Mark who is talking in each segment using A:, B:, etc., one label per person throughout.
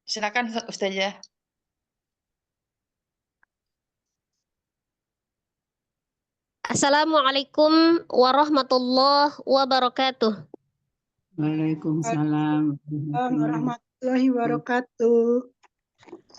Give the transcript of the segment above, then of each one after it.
A: Silakan Ustazah.
B: Assalamualaikum warahmatullahi wabarakatuh.
C: Waalaikumsalam
D: warahmatullahi wabarakatuh.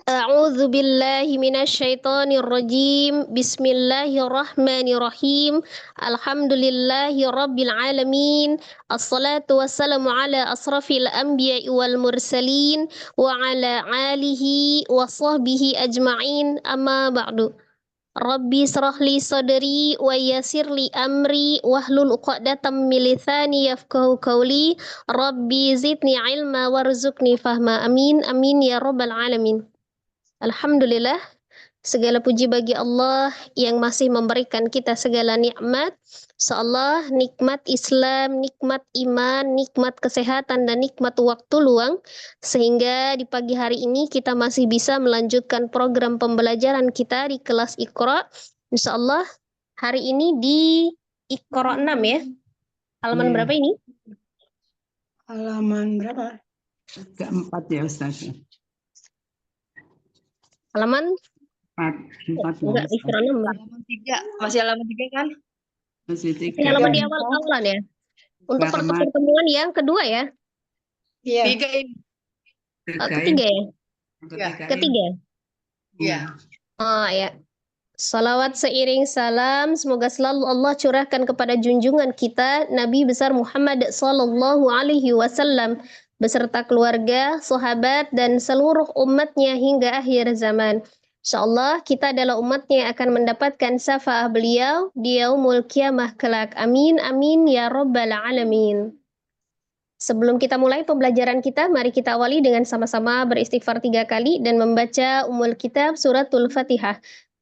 B: A'udzu billahi minasyaitonir rajim. Bismillahirrahmanirrahim. Alhamdulillahi rabbil alamin. Assalatu wassalamu ala asrafil anbiya'i wal mursalin wa ala alihi wa sahbihi ajma'in. Amma ba'du. Rabbi srah li sadri wa yassir li amri wahlul 'uqdatam min lisani yafqahu qawli. Rabbi zidni ilma warzuqni fahma. Amin amin ya rabbal alamin. Alhamdulillah, segala puji bagi Allah yang masih memberikan kita segala nikmat. Seolah nikmat Islam, nikmat iman, nikmat kesehatan, dan nikmat waktu luang. Sehingga di pagi hari ini kita masih bisa melanjutkan program pembelajaran kita di kelas Iqra. Insyaallah hari ini di Iqra 6 ya. Halaman berapa ini?
D: Halaman berapa?
C: Keempat ya Ustaz.
B: Halaman?
C: Empat
B: Enggak, Iqra 6.
A: Halaman 3. Masih halaman 3 kan?
C: Masih
B: Ini
C: 3.
B: halaman di awal-awalan ya. Untuk
C: Halaman.
B: pertemuan yang kedua ya.
D: Iya.
A: 3 ini.
B: Ketiga ya? Ketiga.
A: Iya.
B: Oh ya. Salawat seiring salam semoga selalu Allah curahkan kepada junjungan kita Nabi besar Muhammad sallallahu alaihi wasallam beserta keluarga, sahabat dan seluruh umatnya hingga akhir zaman. Insyaallah kita adalah umatnya yang akan mendapatkan syafaat beliau di yaumul qiyamah kelak. Amin amin ya rabbal alamin. Sebelum kita mulai pembelajaran kita, mari kita awali dengan sama-sama beristighfar 3 kali dan membaca Ummul Kitab suratul Fatihah.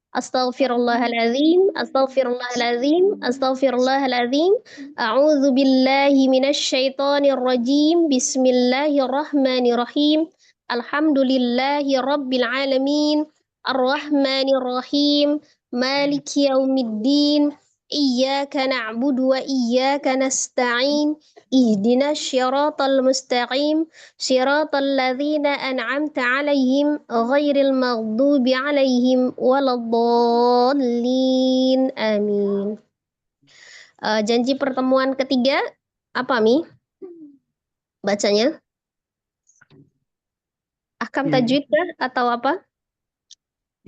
B: Astaghfirullahaladzim, astaghfirullahaladzim, astaghfirullahaladzim. A'udzu billahi minasyaitonir rajim. Bismillahirrahmanirrahim. Alhamdulillahi rabbil alamin. Arrahmanir rahim. Maliki yaumiddin. Iyyaka na'budu wa iyyaka nasta'in. Ihdinas syiratal mustaqim. Syiratal ladzina an'amta 'alaihim ghairil maghdubi 'alaihim waladdallin. Amin. Janji pertemuan ketiga apa Mi? Bacanya? Ahkam tajwid kah atau apa?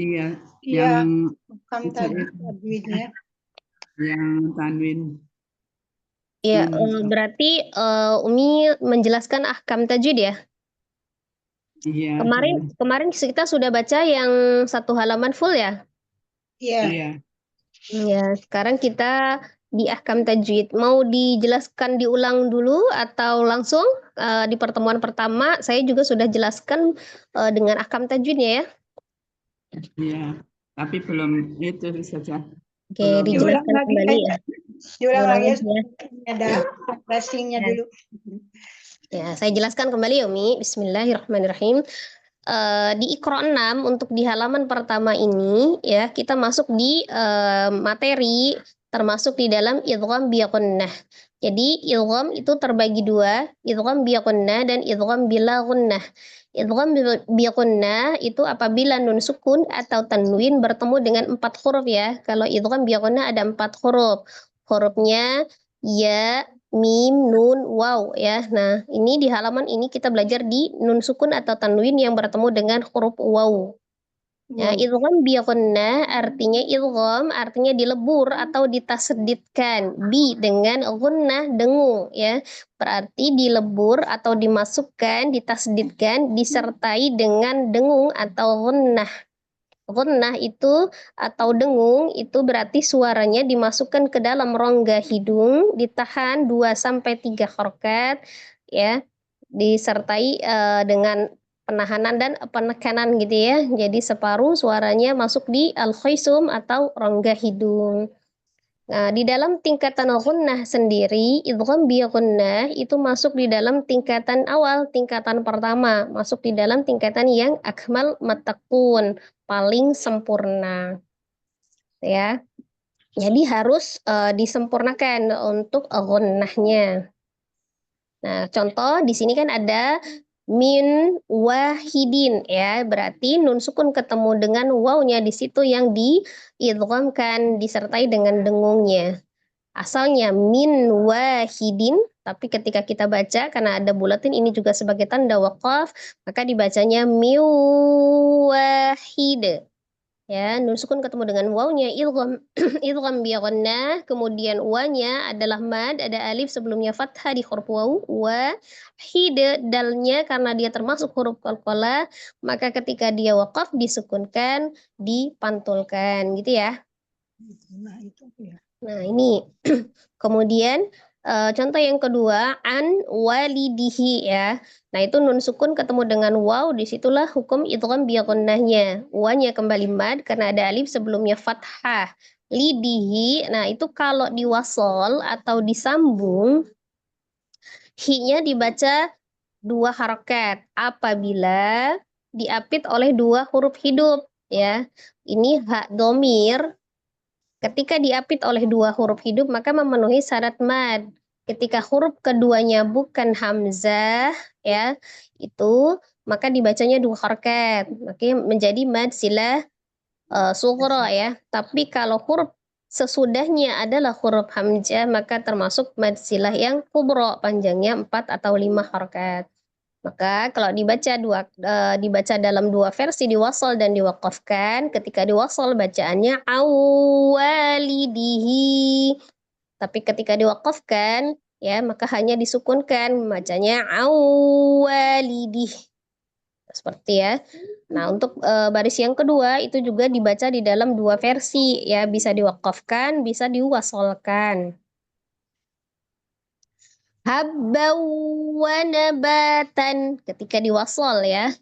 C: Iya,
D: Iya.
C: yang
D: Ahkam tajwidnya.
C: yang tanwin.
B: Ya, berarti Umi menjelaskan ahkam tajwid ya?
C: Iya.
B: Kemarin kita sudah baca yang 1 halaman full ya?
D: Iya.
C: Iya.
B: Ya, sekarang kita di ahkam tajwid. Mau dijelaskan diulang dulu atau langsung di pertemuan pertama saya juga sudah jelaskan dengan ahkam tajwidnya ya?
C: Iya, tapi belum itu saja.
B: Oke, dijelaskan kembali ya.
D: Diulang lagi
B: ya.
D: Ada flashingnya dulu.
B: Ya, saya jelaskan kembali ya Umi. Bismillahirrahmanirrahim. Di Iqra 6 untuk di halaman pertama ini ya kita masuk di materi termasuk di dalam idgham bi gunnah. Jadi idgham itu terbagi 2, idgham bi gunnah dan idgham bila gunnah. Idgham bi gunnah itu apabila nun sukun atau tanwin bertemu dengan 4 huruf ya. Kalau idgham bi gunnah ada 4 huruf. Hurufnya ya, mim, nun, waw ya. Nah, ini di halaman ini kita belajar di nun sukun atau tanwin yang bertemu dengan huruf waw. Ya, idgham bi gunnah artinya idgham artinya dilebur atau ditasdidkan. Bi dengan gunnah dengung ya. Berarti dilebur atau dimasukkan, ditasdidkan disertai dengan dengung atau gunnah. Gunnah itu atau dengung itu berarti suaranya dimasukkan ke dalam rongga hidung, ditahan 2-3 harokat ya, disertai dengan penahanan dan penekanan gitu ya. Jadi separuh suaranya masuk di al-khaisum atau rongga hidung. Nah, di dalam tingkatan gunnah sendiri, idgham bi gunnah itu masuk di dalam tingkatan awal, tingkatan pertama, masuk di dalam tingkatan yang akmal matakun, paling sempurna. ya. Jadi harus disempurnakan untuk gunnahnya. Nah, contoh di sini kan ada min wahidin ya, berarti nun sukun ketemu dengan wawnya di situ yang diidghamkan disertai dengan dengungnya. Asalnya min wahidin, tapi ketika kita baca karena ada bulatin ini juga sebagai tanda waqaf, maka dibacanya miwahid. Ya, nun sukun ketemu dengan wawnya idgham idgham bi ghunnah, kemudian wanya adalah mad, ada alif sebelumnya fathah di huruf waw, wa hid dalnya karena dia termasuk huruf qalqalah, maka ketika dia waqaf disukunkan, dipantulkan gitu ya.
D: Nah, itu ya.
B: Nah, ini kemudian contoh yang kedua an walidihi ya. Nah, itu nun sukun ketemu dengan waw, disitulah hukum idgham bi ghunnahnya. Wanya kembali mad karena ada alif sebelumnya fathah. Lidihi, nah itu kalau diwasol atau disambung, hi-nya dibaca 2 harokat apabila diapit oleh 2 huruf hidup ya. Ini hak domir. Ketika diapit oleh 2 huruf hidup maka memenuhi syarat mad. Ketika huruf keduanya bukan hamzah ya, itu maka dibacanya 2 harokat. Maka menjadi mad silah sughra ya. Tapi kalau huruf sesudahnya adalah huruf hamzah maka termasuk mad silah yang kubra, panjangnya 4 atau 5 harokat. Maka kalau dibaca dalam 2 versi, diwasal dan diwaqafkan, ketika diwasal bacaannya awalidihi. Tapi ketika diwaqafkan ya maka hanya disukunkan, bacanya awalidih. Seperti ya. Nah, untuk baris yang kedua itu juga dibaca di dalam 2 versi ya, bisa diwaqafkan, bisa diwasolkan. Habban wa nabatan ketika diwasol ya.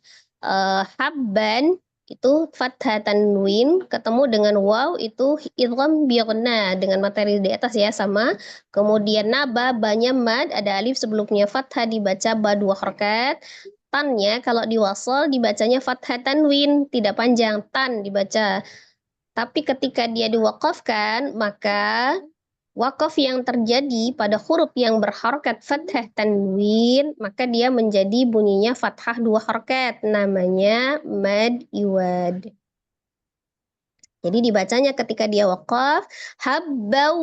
B: Habban itu fathah tanwin ketemu dengan waw itu idgham bi ghunnah dengan materi di atas ya sama. Kemudian naba banyak mad ada alif sebelumnya fathah dibaca ba 2 harokat. Tannya kalau diwasol dibacanya fathah tanwin tidak panjang tan dibaca. Tapi ketika dia diwaqafkan maka wakaf yang terjadi pada huruf yang berharokat fathah tanwin, maka dia menjadi bunyinya fathah 2 harokat, namanya mad iwad. Jadi dibacanya ketika dia wakaf, habba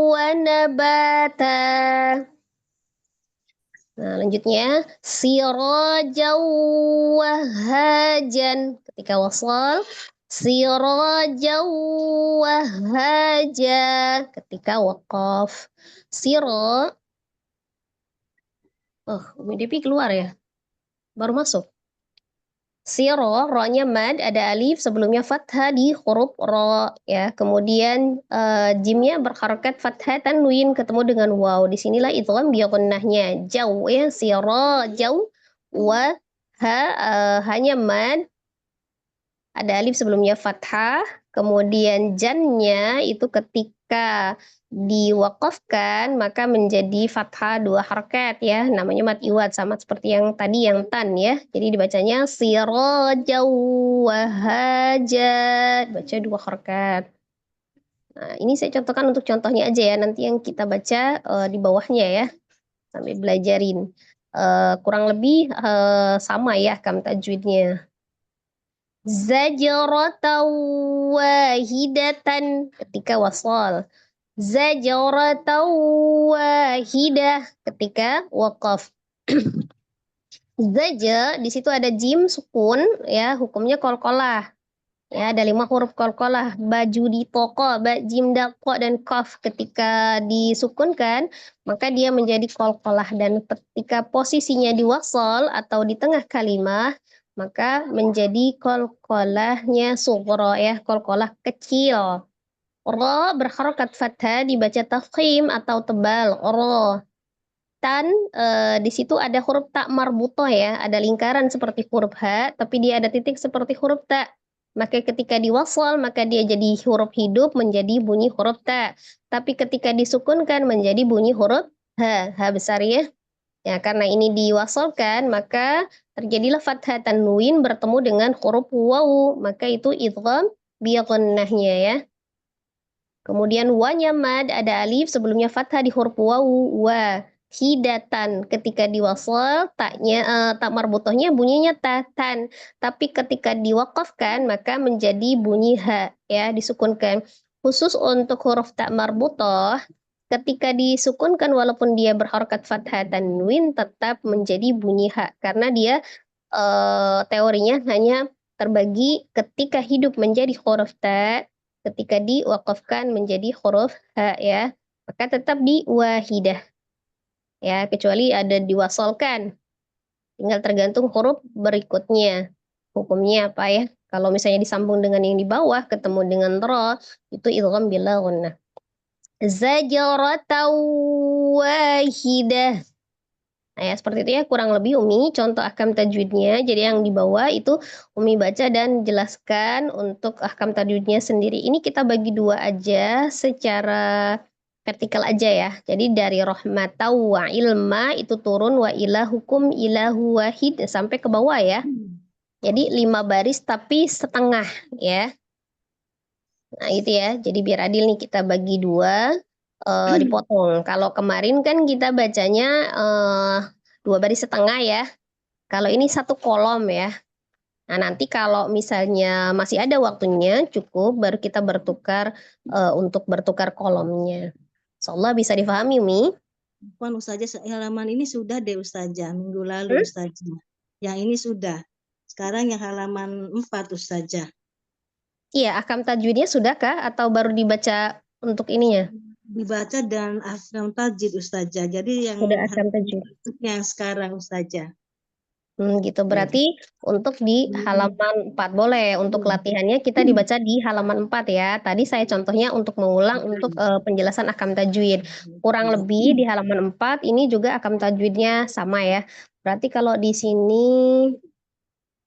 B: wa nabata. Nah, lanjutnya sirajaw wahajan ketika wasal. Sirajaw wahaja ketika waqaf. Siro. Oh, Umi Depi keluar ya? Baru masuk. Siro, ro-nya mad, ada alif sebelumnya fathah di huruf ro ya. Kemudian jimnya berharokat fathah tanwin ketemu dengan waw. Disinilah idgham bi ghunnahnya. Jauh ya, siro jauh wa hanya mad ada alif sebelumnya fathah, kemudian jannya itu ketika diwaqafkan maka menjadi fathah 2 harokat ya, namanya mad iwad sama seperti yang tadi yang tan ya. Jadi dibacanya sirajaw wahaja, baca 2 harokat. Nah, ini saya contohkan untuk contohnya aja ya, nanti yang kita baca di bawahnya ya, sampai belajarin. Kurang lebih sama ya kam tajwidnya. Zajratan wahidatan ketika wasal. Zajratan wahidah ketika waqaf. Zaja di situ ada jim sukun ya, hukumnya qalqalah. Ya, ada 5 huruf qalqalah, baju di toko, ba jim daqqa dan qaf ketika disukunkan maka dia menjadi qalqalah, dan ketika posisinya di wasal atau di tengah kalimat maka menjadi qalqalahnya sughra ya, qalqalah kecil. Ra berharokat fathah dibaca tafkhim atau tebal, ra. Tan di situ ada huruf tak marbutoh ya, ada lingkaran seperti huruf ha, tapi dia ada titik seperti huruf ta. Maka ketika diwasal maka dia jadi huruf hidup menjadi bunyi huruf ta. Tapi ketika disukunkan menjadi bunyi huruf ha besar ya. Ya, karena ini diwasalkan maka terjadilah fathah tanwin bertemu dengan huruf waw, maka itu idgham bi ghunnahnya ya. Kemudian wanya mad ada alif sebelumnya fathah di huruf wawu wahidatan. Ketika diwasal tak marbutohnya bunyinya tatan. Tapi ketika diwakafkan maka menjadi bunyi ha ya disukunkan. Khusus untuk huruf tak marbutoh ketika disukunkan walaupun dia berharokat fathah tanwin tetap menjadi bunyi ha karena dia teorinya hanya terbagi ketika hidup menjadi huruf ta, ketika diwakafkan menjadi huruf ha ya, maka tetap di wahidah ya, kecuali ada diwasolkan. Tinggal tergantung huruf berikutnya. Hukumnya apa ya? Kalau misalnya disambung dengan yang di bawah ketemu dengan ra, itu idgham bila gunnah. Zajaratan wahidah. Nah, ya, seperti itu ya kurang lebih Umi contoh ahkam tajwidnya. Jadi yang di bawah itu Umi baca dan jelaskan untuk ahkam tajwidnya sendiri. Ini kita bagi dua aja secara vertikal aja ya. Jadi dari rahmatau wa ilma itu turun wa ilahukum ilahu wahid sampai ke bawah ya. Jadi 5 baris tapi setengah ya. Nah itu ya. Jadi biar adil nih kita bagi dua dipotong. Kalau kemarin kan kita bacanya 2 baris setengah ya. Kalau ini 1 kolom ya. Nah nanti kalau misalnya masih ada waktunya cukup baru kita bertukar untuk bertukar kolomnya. Insyaallah bisa difahami Umi.
D: Puan Ustazah, halaman ini sudah deh Ustazah, minggu lalu Ustazah. Yang ini sudah. Sekarang yang halaman 4 Ustazah.
B: Iya, ahkam tajwidnya sudah kah atau baru dibaca untuk ininya?
D: Dibaca dan ahkam tajwid Ustazah. Jadi yang
B: Sudah ahkam tajwid.
D: yang sekarang Ustazah.
B: Gitu berarti untuk di halaman 4 boleh untuk latihannya kita dibaca di halaman 4 ya. Tadi saya contohnya untuk mengulang untuk penjelasan ahkam tajwid. Kurang lebih di halaman 4 ini juga ahkam tajwidnya sama ya. Berarti kalau di sini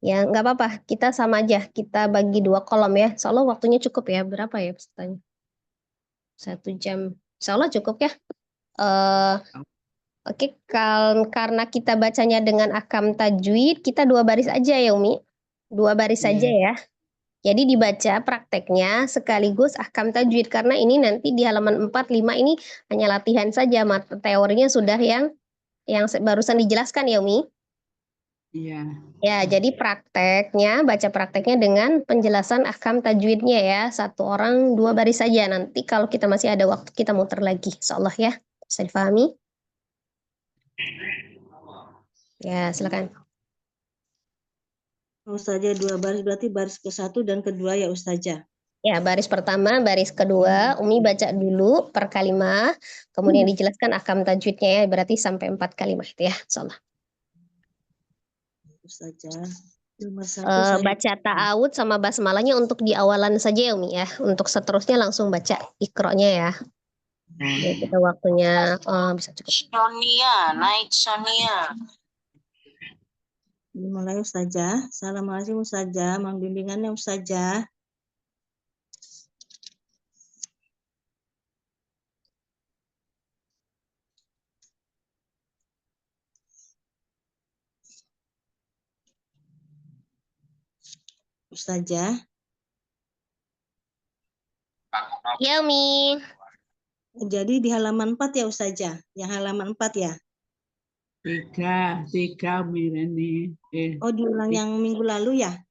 B: ya nggak apa-apa, kita sama aja, kita bagi 2 kolom ya. Insyaallah waktunya cukup ya. Berapa ya pesertanya? 1 jam. Insyaallah cukup ya. Oke, karena kita bacanya dengan ahkam tajwid, kita 2 baris aja ya Umi. 2 baris saja ya. Jadi dibaca prakteknya sekaligus ahkam tajwid karena ini nanti di halaman 4, 5 ini hanya latihan saja, teorinya sudah yang barusan dijelaskan ya Umi.
C: Iya.
B: Ya, jadi baca prakteknya dengan penjelasan ahkam tajwidnya ya. 1 orang 2 baris saja. Nanti kalau kita masih ada waktu kita muter lagi. Insyaallah ya. Bisa difahami? Ya, silakan.
D: Ustazah 2 baris berarti baris ke-1 dan kedua ya Ustazah.
B: Ya, baris pertama, baris kedua, Umi baca dulu per kalimat, kemudian dijelaskan ahkam tajwidnya ya, berarti sampai 4 kalimat ya, insyaallah.
D: Ustazah. Nomor 1 saya
B: Baca ta'awud sama basmalahnya untuk di awalan saja ya Umi ya, untuk seterusnya langsung baca iqra-nya ya. Jadi kita waktunya bisa cukup.
E: Sonia, naik Sonia.
D: Mulai Ustazah. Assalamualaikum Ustazah, mohon bimbingannya Ustazah. Ustazah.
B: Ya Umi.
D: Jadi di halaman 4 ya Ustazah, yang halaman 4 ya.
C: 3 Mireni.
D: Oh diulang yang minggu lalu ya?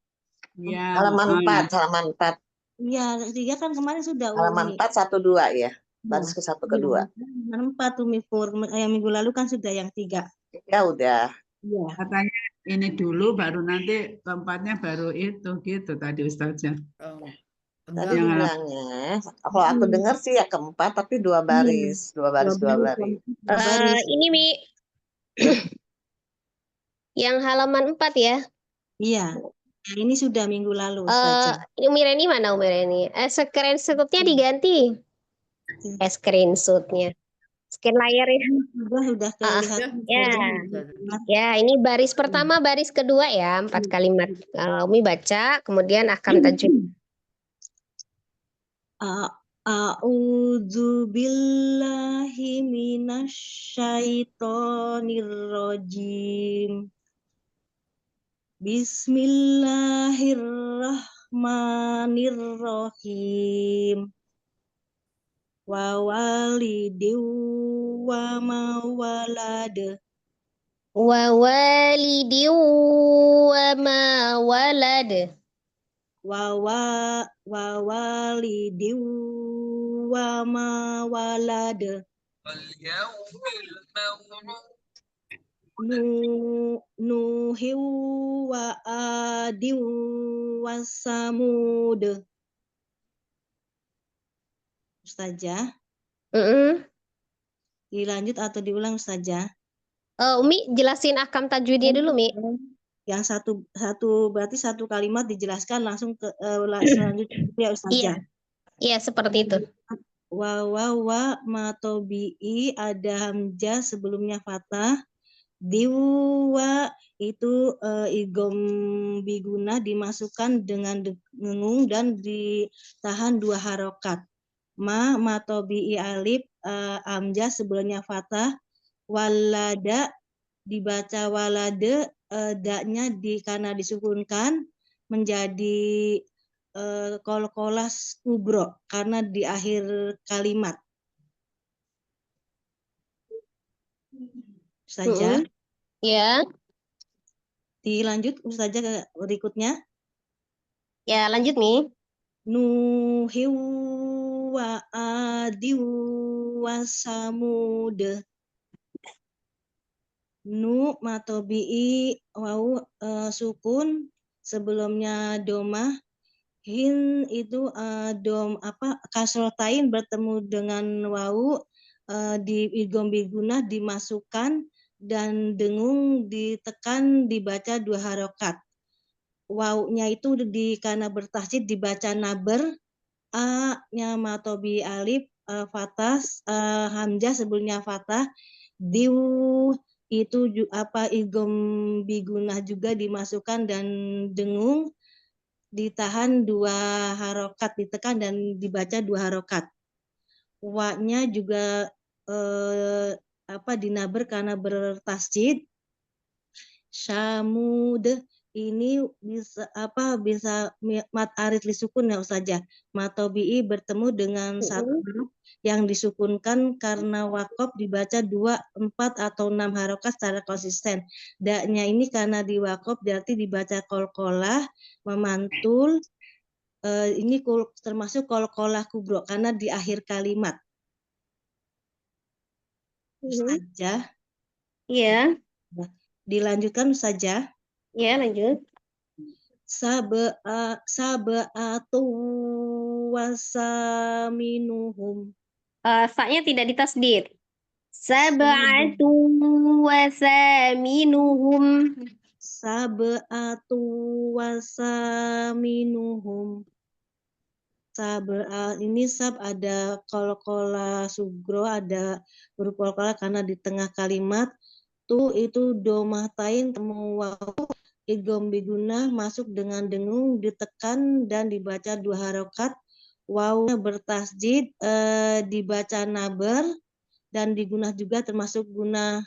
C: Ya.
E: Halaman 4, halaman 4.
D: Iya, 3 kan kemarin sudah
E: Halaman
D: Umi.
E: 4, 1, 2 ya. Baris ke-1, ke-2.
D: Halaman 4 Umi Pur, yang minggu lalu kan sudah yang 3.
E: Ya udah.
D: Iya.
C: Katanya ini dulu baru nanti keempatnya baru itu gitu tadi Ustazah.
E: Tadi bilangnya, kalau aku dengar sih ya keempat, tapi 2 baris. 2 baris, 2 baris.
B: Ini Mi. Yang halaman 4 ya.
D: Iya. Nah, ini sudah minggu lalu Ustazah.
B: Umireni mana Umireni? Screenshotnya diganti. Screenshotnya. Scan layar ya.
D: Sudah kelihatan.
B: Ya, ini baris pertama, baris kedua ya, 4 kalimat. Umi baca, kemudian ahkam tajwid.
D: A'udzu billahi minasyaitonir rajim. Bismillahirrahmanirrahim. wa walidin wa ma walad
B: Wa walidin wa ma walad.
D: wa walidin wa ma walad Nuhin wa adin wa samud. Ustazah, dilanjut atau diulang Ustazah?
B: Umi jelasin ahkam tajwidnya dulu, Mi.
D: Yang satu berarti satu kalimat dijelaskan langsung ke selanjutnya ya Ustazah.
B: Iya, seperti itu.
D: Wa matobi'i ada hamzah sebelumnya fathah. Diwa itu idgham biguna dimasukkan dengan dengung dan ditahan 2 harokat. Matobi'i alif hamzah sebelumnya fathah. Walada dibaca walade, daknya karena disukunkan menjadi qalqalah kubro karena di akhir kalimat. Saja.
B: Ya.
D: Dilanjut Ustazah ke berikutnya.
B: Ya, lanjut, Mi.
D: Nuhi wa adi wa samud. Nu matobi'i wau sukun sebelumnya domah. Hin itu kasrotain bertemu dengan wau di idgham bigunah dimasukkan dan dengung ditekan dibaca 2 harokat. Wau-nya itu karena bertasydid dibaca naber, a-nya matobi alif fathah, hamzah sebelumnya fathah, diu itu idgham bigunah juga dimasukkan dan dengung ditahan 2 harokat, ditekan dan dibaca 2 harokat. Wa-nya juga dinaber karena bertasydid. Samud ini bisa mat arid lisukun ya Ustazah. Matobi'i bertemu dengan satu huruf yang disukunkan karena wakof dibaca 2, 4 atau 6 harokat secara konsisten. Daknya ini karena di wakof berarti dibaca qalqalah memantul. Ini termasuk qalqalah kubro karena di akhir kalimat. Ustazah.
B: Iya.
D: Dilanjutkan Ustazah.
B: Ya, lanjut.
D: Sab'atu wasaminuhum.
B: Sa-nya tidak ditasdid. Sab'atu wasaminuhum.
D: Sab'atu wasaminuhum. Ini sab ada qalqalah sugro, ada huruf qalqalah karena di tengah kalimat. Itu domah tain temu wau idgham bigunah masuk dengan dengung ditekan dan dibaca 2 harokat. Wau bertasydid dibaca naber dan digunah juga termasuk gunah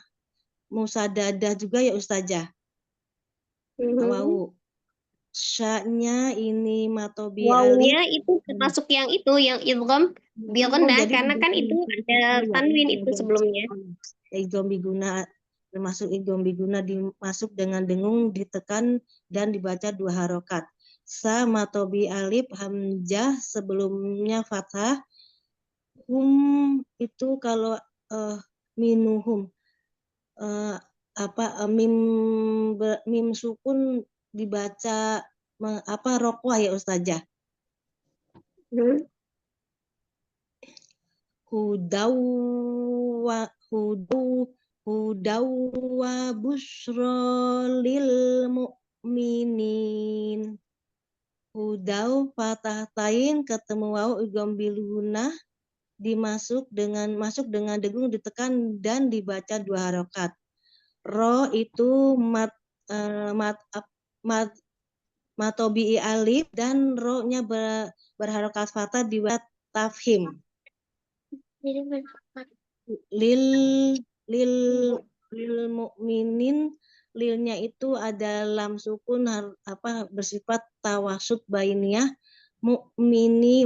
D: musadadah juga ya Ustazah. Wau. Sya-nya ini matobi
B: Wawunya
D: alif.
B: itu termasuk yang idgham bigunah karena kan itu ada tanwin itu sebelumnya.
D: Idgham biguna termasuk idgham biguna dimasuk dengan dengung ditekan dan dibaca 2 harokat. Sa matobi alif hamzah sebelumnya fathah. Itu kalau minuhum mim sukun dibaca roqwah ya Ustazah. Hudaw wa busyra lil mu'minin. Hudaw fathah tain ketemu waw idgham bigunah masuk dengan dengung ditekan dan dibaca 2 harokat. Ro itu matobi'i alif dan ro-nya berharokat fathah dibuat tafhim. Lil mu'minin, lilnya itu ada lam sukun bersifat tawasud bainiyah. Mu'mini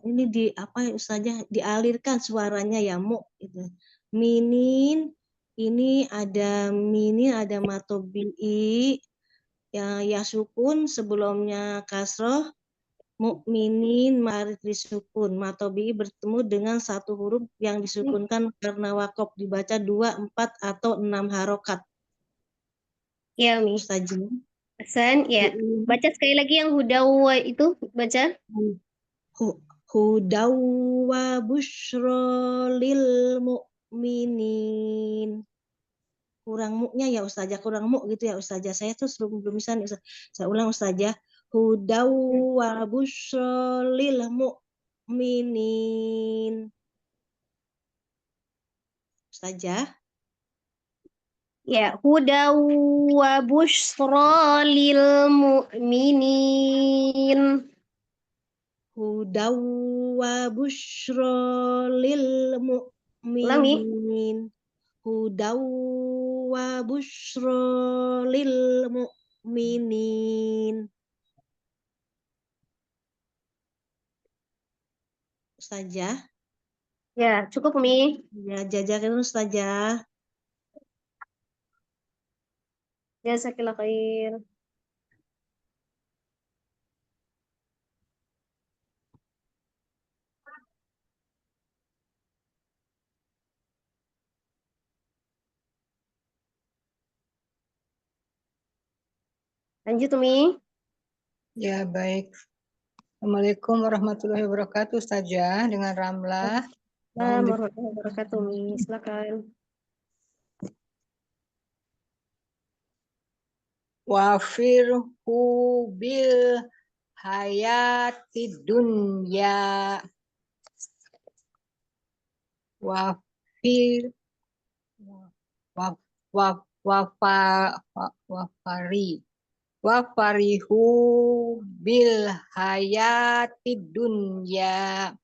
D: ini di apa ya Ustazah, dialirkan suaranya ya mu gitu. Minin ini ada matobi'i ya sukun sebelumnya kasroh, mukminin ma'rif disukun, matobi'i bertemu dengan satu huruf yang disukunkan karena wakaf, dibaca 2, 4 atau 6 harokat.
B: Ya, Mi.
D: Ustazah.
B: Hasan, ya. Baca sekali lagi yang hudawa itu, baca.
D: Hudaw wa busyra lil mu'minin. Kurang mu-nya ya Ustazah, kurang mu gitu ya Ustazah. Saya tuh belum bisa nih Ustazah. Saya ulang Ustazah. Hudaw wa busyra lil mu'minin. Ustazah.
B: Ya, hudaw wa busyra lil mu'minin.
D: Hudaw wa busyra lil
B: Ulang, Mi.
D: mu'minin. Hudaw wa busyra lil mu'minin. Ustazah.
B: Ya, cukup, Mi.
D: Ya, jazakallahu Ustazah.
B: Jazakallah khair. Lanjut, Mi.
F: Ya, baik. Assalamualaikum warahmatullahi wabarakatuh, Ustazah, dengan Ramlah.
B: Assalamualaikum warahmatullahi wabarakatuh, Mi. Silakan.
F: Wafirhu bil hayati dunya. Wafir wafarihu bil hayati dunya.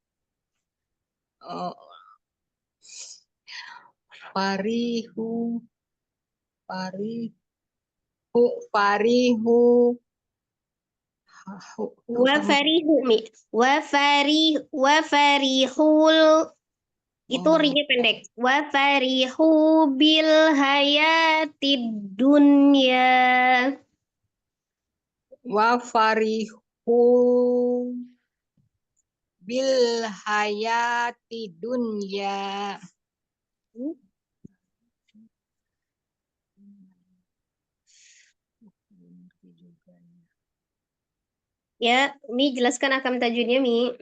F: Farihu
B: Wa farihu, Mi. Wa farihul. Itu ri-nya pendek. Wa farihu bil hayatid dunya.
F: Wa farihu bil hayati dunya.
B: Ya, Mi jelaskan akam tajwidnya, Mi.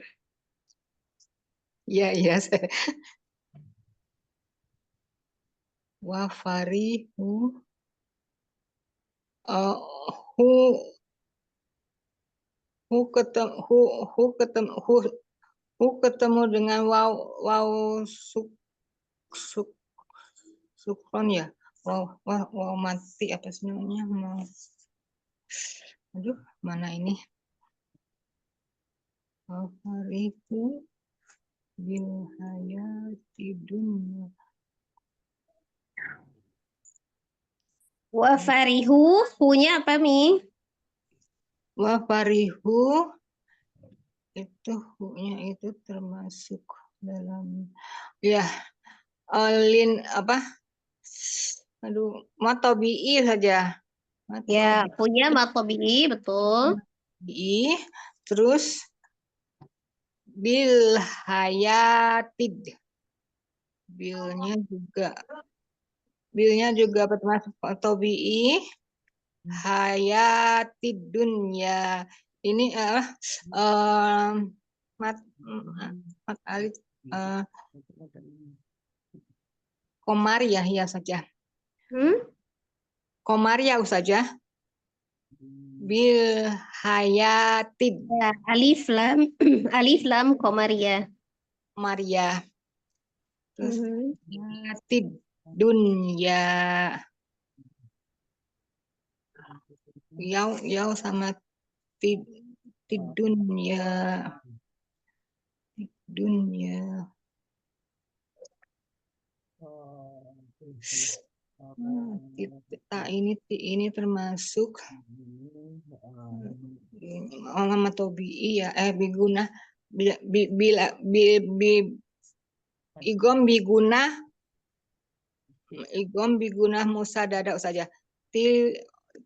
F: Iya. Wa farihu ketemu dengan waw sukron ya. Waw mati apa sih namanya? Aduh, mana ini? Wa farihu bil hayati dunya.
B: Wa farihu, hu-nya apa, Mi?
F: Wa farihu itu hu-nya itu termasuk dalam ya lin apa? Aduh, matobi'i saja.
B: Ya, hu-nya matobi'i, betul.
F: Matobi'i, terus bil hayatid. Bilnya juga termasuk matobi'i. Hayatid dunya. Ini mat alif komariah ya saja. Komariah saja. Bil hayatid.
B: Ya, alif lam komariah.
F: Maria. Terus hayatid dunya. Yau sama tid dunya. Dunya. Ini termasuk Muhammad Tobi'i ya biguna igom bigunah musadada saja. Tilu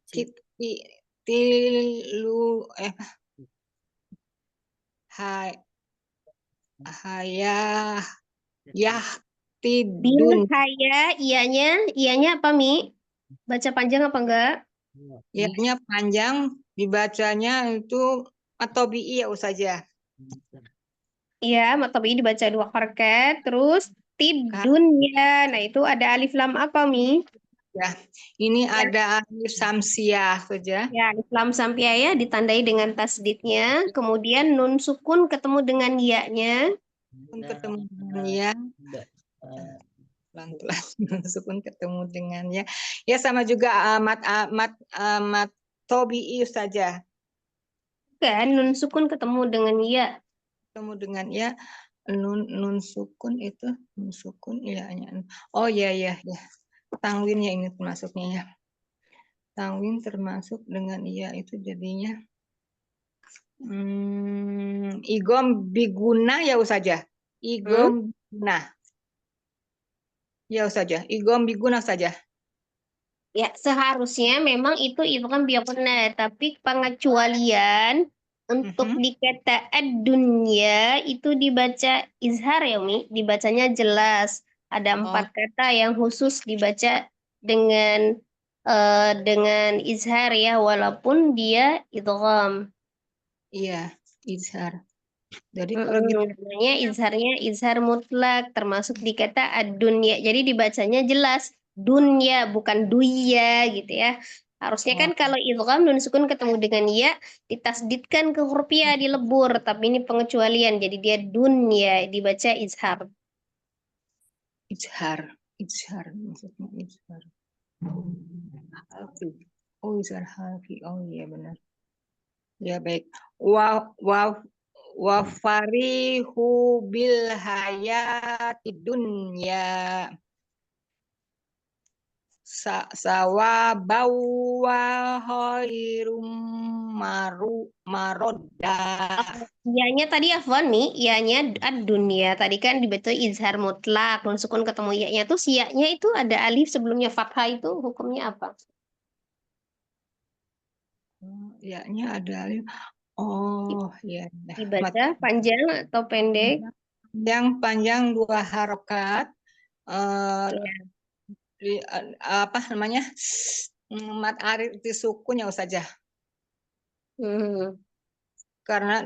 F: hayah
B: Bil
F: tidun.
B: haya, ianya apa Mi? Baca panjang apa enggak?
F: Ianya panjang, dibacanya itu atau bi ya saja.
B: Iya, matobi dibaca 2 harakat, terus tidunya. Nah, itu ada alif lam apa Mi?
F: Ya, ini ada alif samsiah saja.
B: Ya, alif lam sampai ya ditandai dengan tasdidnya, kemudian nun sukun ketemu dengan ya-nya.
F: Sukun ketemu dengan ya, pelan-pelan sukun ketemu dengannya. Ya sama juga amat tobi'i saja.
B: Kan nun sukun ketemu dengan ya.
F: Ketemu dengan ya, nun sukun itu nun sukun ya. Oh ya ya ya. Tanwinnya ini termasuknya ya. Tanwin termasuk dengan iya itu jadinya igom biguna ya saja. Igom biguna. Ya saja. Igom biguna saja.
B: Ya, seharusnya memang itu idgham biquna, tapi pengecualian untuk di kata ad-dunya itu dibaca izhar ya, Mi. Dibacanya jelas. Ada 4 kata yang khusus dibaca dengan izhar ya, walaupun dia idgham.
F: Iya, izhar. Jadi kalau gitu
B: Namanya izharnya izhar mutlak, termasuk di kata ad-dunya. Jadi dibacanya jelas dunya, bukan duya gitu ya. Harusnya kan kalau idgham nun sukun ketemu dengan ya ditasdidkan ke huruf ya dilebur, tapi ini pengecualian jadi dia dunya dibaca izhar.
F: izhar maksudnya izhar. Halki. Oh, izhar halki. Oh iya benar. Ya baik. Wa farihu bil hayati dunya. Sawabau wa khairum marodda.
B: Ianya tadi afwan nih, ianya ad-dunya. Tadi kan dibaca izhar mutlak, nun sukun ketemu ya-nya tuh si ya-nya itu ada alif sebelumnya fathah itu hukumnya apa?
F: Ya-nya ada alif. Oh, ya.
B: Dibaca panjang atau pendek?
F: Yang panjang 2 harokat. Apa namanya? Mat arif di sukun ya saja. Karena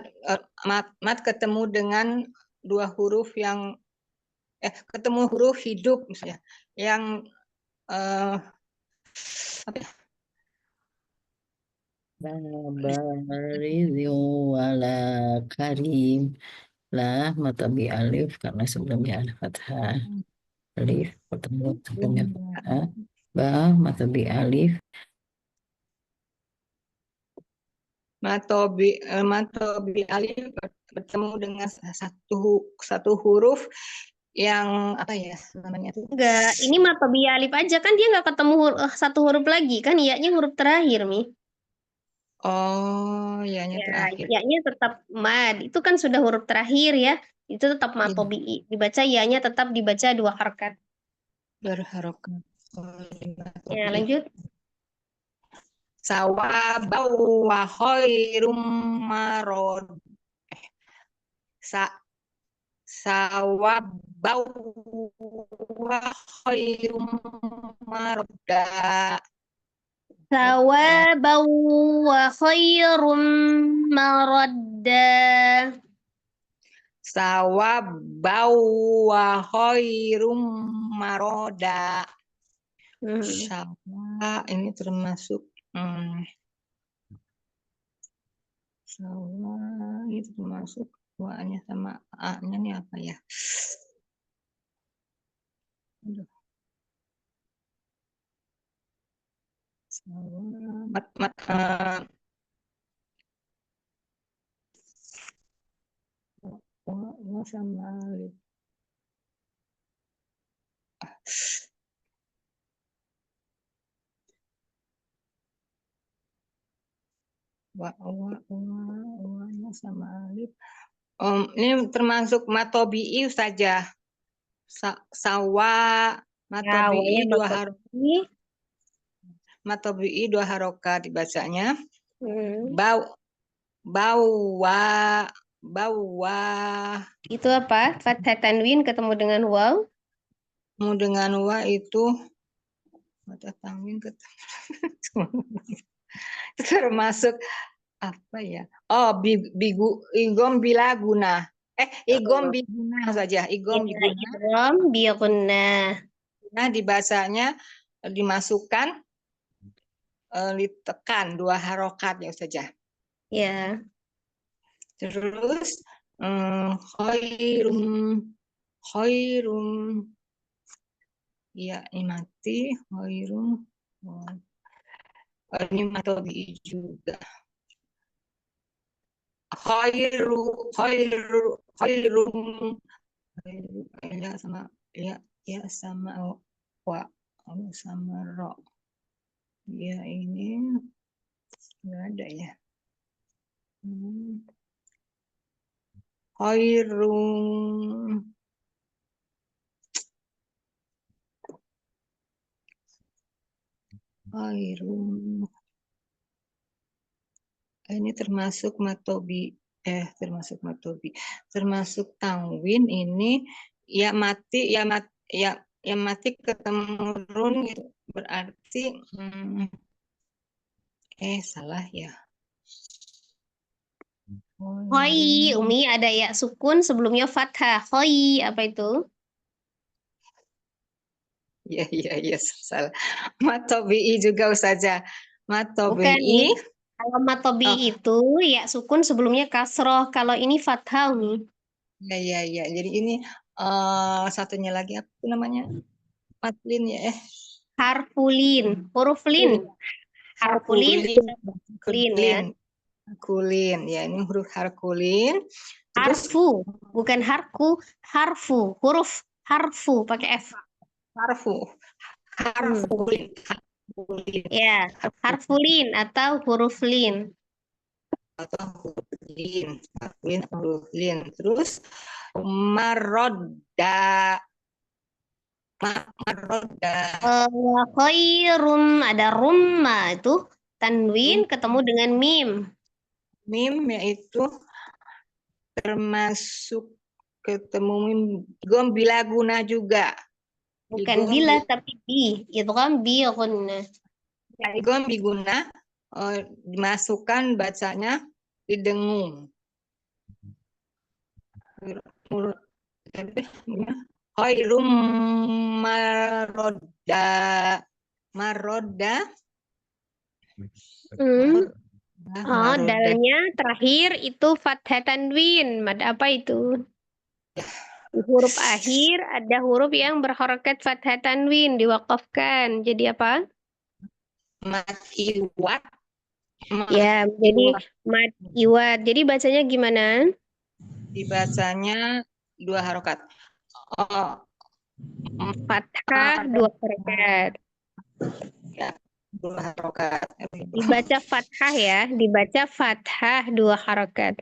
F: mat ketemu dengan 2 huruf yang ketemu huruf hidup misalnya yang apa ya?
E: Barizin wala karim lah mata bi alif karena sebelumnya ada fathah. Alif ketemu sebelumnya fathah. Ba mata bi alif
F: matobi alif bertemu dengan satu huruf yang apa ya namanya itu?
B: Enggak, ini mata bi alif aja kan dia nggak ketemu satu huruf lagi kan iya-nya huruf terakhir Mi.
F: Oh,
B: Ya,
F: terakhir.
B: iya-nya tetap mad. Itu kan sudah huruf terakhir ya. Itu tetap matobi. Dibaca iya-nya tetap dibaca 2 harakat.
F: Berharokat.
B: Ya, lanjut.
F: Sawabau wa khairum marod. Sawabau wa khairum marodda.
B: Sawabau wa khairum maradda.
F: Sawabau wa khairum maroda. Sawa ini termasuk sawa itu termasuk wa-nya sama a-nya nih apa ya? Aduh. Sawa wa sama alif. Wa-nya sama alif. Ini termasuk matobi'i saja. Sawa, matobi'i dua harokat. Matobi'i dua harokat dibacanya. Bawa.
B: Itu apa? Fathah tanwin ketemu dengan waw.
F: Ketemu dengan wa itu fathah tanwin termasuk apa ya? Oh, igom bila guna. Igom biguna saja. Igom biguna.
B: Igom biguna.
F: Nah, dibacanya dimasukkan ditekan dua harokat ya saja.
B: Ya.
F: Terus khairum ya ini mati khairum ini matobi juga khairum ya sama sama wa sama ro ya ini nggak ada ya. Khairum ini termasuk matobi termasuk tanwin ini ya mati ketemu run gitu. Berarti salah ya.
B: Khoi, Umi ada ya sukun sebelumnya fathah. Khoi, apa itu?
F: Iya, salah. Matobi'i juga Ustazah.
B: Bukan,
F: Matobi'i.
B: kalau matobi itu ya sukun sebelumnya kasroh. Kalau ini fathah, Umi.
F: Iya. Jadi ini satunya lagi apa namanya? Matlin ya.
B: Harfulin, huruf lin. Harfulin, ya.
F: Kulin. Ya, ini huruf harkulin. Terus
B: Harfu, bukan harku, harfu, huruf harfu pakai F.
F: Harfulin.
B: Ya, harfulin atau huruf lin.
F: Huruf lin. Terus marodda.
B: Khairum, ada rumma itu tanwin ketemu dengan mim.
F: Mim yaitu termasuk ketemu mim gom bila guna juga.
B: Bukan bila tapi bi. Itu kan bi guna.
F: Gom biguna dimasukkan bacanya didengung. Khairum marodda.
B: Dalnya terakhir itu fathah tanwin. Mad apa itu? Di huruf akhir ada huruf yang berharokat fathah tanwin diwakafkan. Jadi apa?
F: Mad iwat.
B: Ya, jadi mad iwat. Jadi bacanya gimana?
F: Dibacanya dua harokat.
B: Fathah dua harokat.
F: Ya, dua harokat.
B: Dibaca fathah ya, dibaca fathah dua harokat.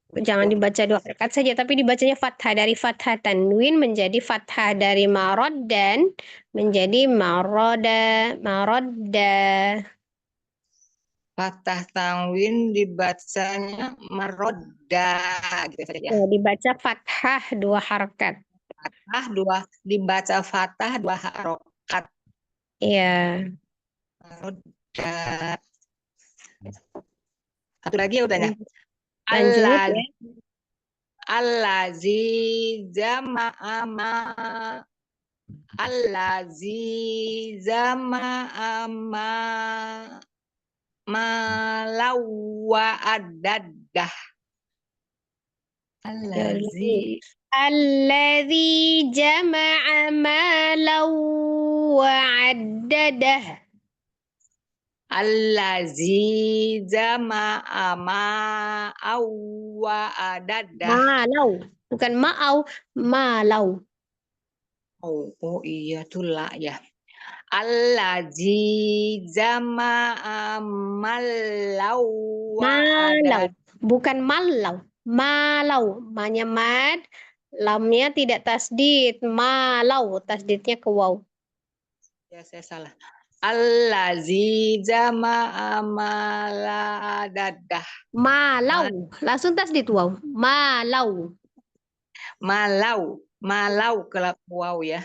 B: Jangan dibaca dua harokat saja, tapi dibacanya fathah dari fathah tanwin menjadi fathah dari marod dan menjadi maroda.
F: Fathah tanwin dibacanya marodda gitu saja.
B: Ya, dibaca fathah dua harokat.
F: Dibaca fathah dua harokat.
B: Iya.
F: Marodda. Satu lagi ya udahnya.
B: Lanjut ya.
F: Allazi jama'a malawa adaddah.
B: Allazi jama'a malau wa addadah.
F: Allazi jama'a ma'aw wa adaddah.
B: Malau, bukan ma'au, malau.
F: Oh iya tuh la ya. Allazi jama'a malau wa
B: Malau,
F: adad.
B: bukan malau. Malau, manya mad, lamnya tidak tasdid. Malau, tasdidnya ke waw.
F: Ya, saya salah. Allazi jama'a mala adadah.
B: Malau, langsung tasdid waw. Malau.
F: Malau kelap wow ya.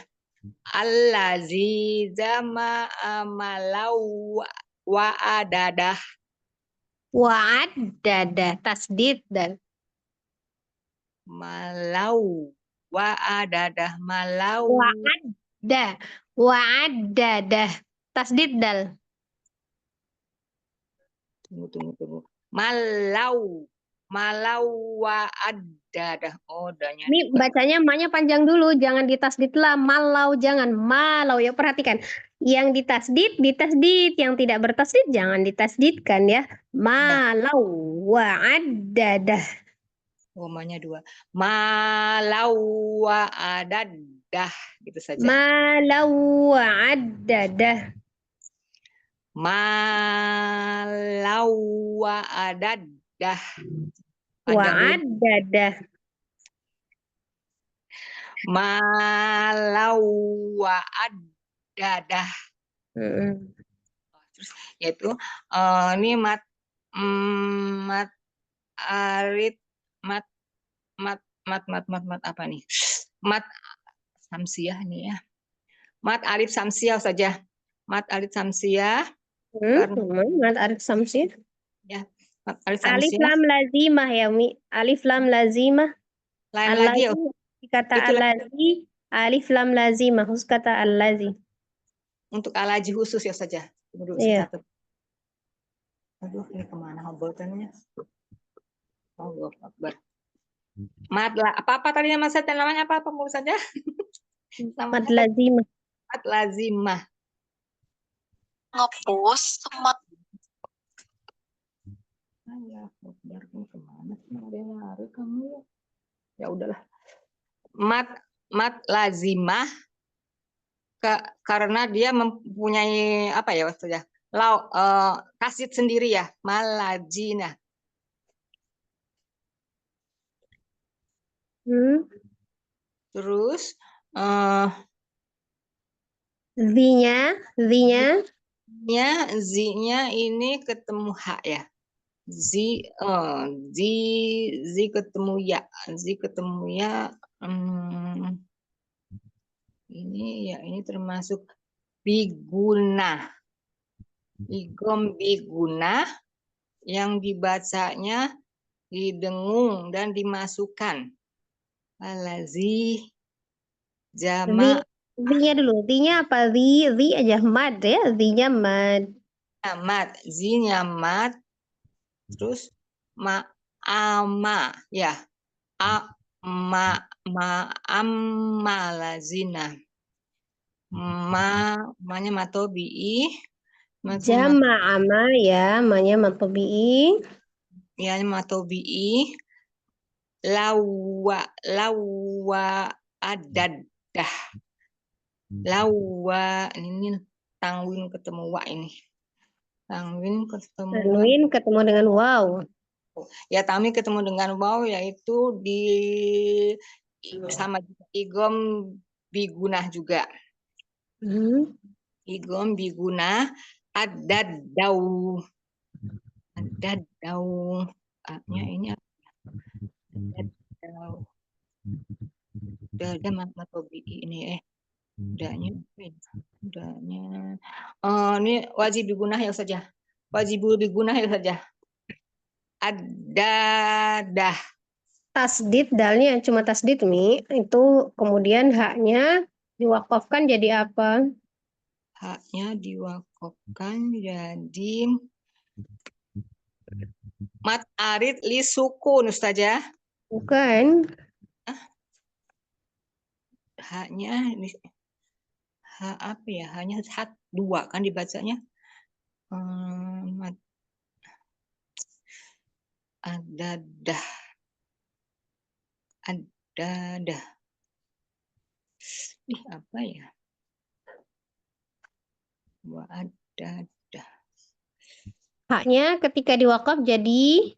F: Allazi jama'a malau wa adadah.
B: Wa'addada, tasdid dan
F: Malau wa adadah malau.
B: wa'adda. Wa'addada, tasdid dal.
F: Tunggu. Malau wa adadah. Oh, danya
B: Ini bacanya maknya panjang dulu, jangan ditasdid lah. Malau, jangan. Malau, ya perhatikan. Yang ditasdid. Yang tidak bertasdid, jangan ditasdidkan ya. Malau, wa'addadah.
F: Wamanya 2. Malau wa adadah. Gitu saja.
B: Malau, wa'addadah.
F: Malau wa adadah. Panjang dulu.
B: Wa'addadah.
F: Malau wa adadah. Terus yaitu ini mat arit mat apa nih? Mat samsiah nih ya. Mat alif samsiah saja. Mat alif samsiah.
B: Mat arif samsir.
F: Ya, mat alif
B: Alif
F: samsiah.
B: lam lazimah ya Mi. Alif lam lazimah.
F: Lain lagi ya.
B: Kata
F: Itu
B: allazi. Alif lam lazimah. Khusus kata allazi.
F: untuk alaji khusus ya saja. Tunggu dulu saya
B: Iya.
F: catat. Aduh, ini kemana hoboltannya? Allah Akbar. Apa tadi nama saya namanya apa mau saja?
B: Mat lazimah.
F: Mat lazimah.
A: Ngepost mat
F: Ya, Akbar ini kemana? Ada yang lari kamu ya? Ya udahlah. Mat lazimah karena dia mempunyai apa ya maksudnya? Tasid sendiri ya, malajina. Terus
B: Zinya.
F: Z-nya ini ketemu H ya. Z ketemu ya. Ini termasuk biguna. Igom biguna yang dibacanya didengung dan dimasukkan. Alazi jama
B: Zinya dulu. Zinya apa? Zi aja mad ya. Zinya mad.
F: amat, zinya mat. Terus ama ya. Lazina. Manya matobi'i.
B: Jama'a ma ya. Manya matobi'i.
F: Ya matobi'i. Lawa adadah. Lawa ini tanwin ketemu wa ini. Tanwin
B: ketemu dengan waw.
F: Ya, tanwin ketemu dengan waw yaitu sama igom bigunah juga. Igom bigunah adadau. A-nya ini adadau. Ada matobi ini Udahnya. Ini wajib digunah ya saja. Wajib digunah ya saja. Adadah.
B: Tasdid, dalnya cuma tasdid Mi. Itu kemudian haknya diwakafkan jadi apa?
F: Haknya diwakafkan jadi mat arid li sukun Ustazah.
B: Bukan.
F: Haknya apa ya? Hanya hat 2 kan dibacanya. Adadah. Apa ya? Wa'adadah.
B: Haknya ketika diwakaf jadi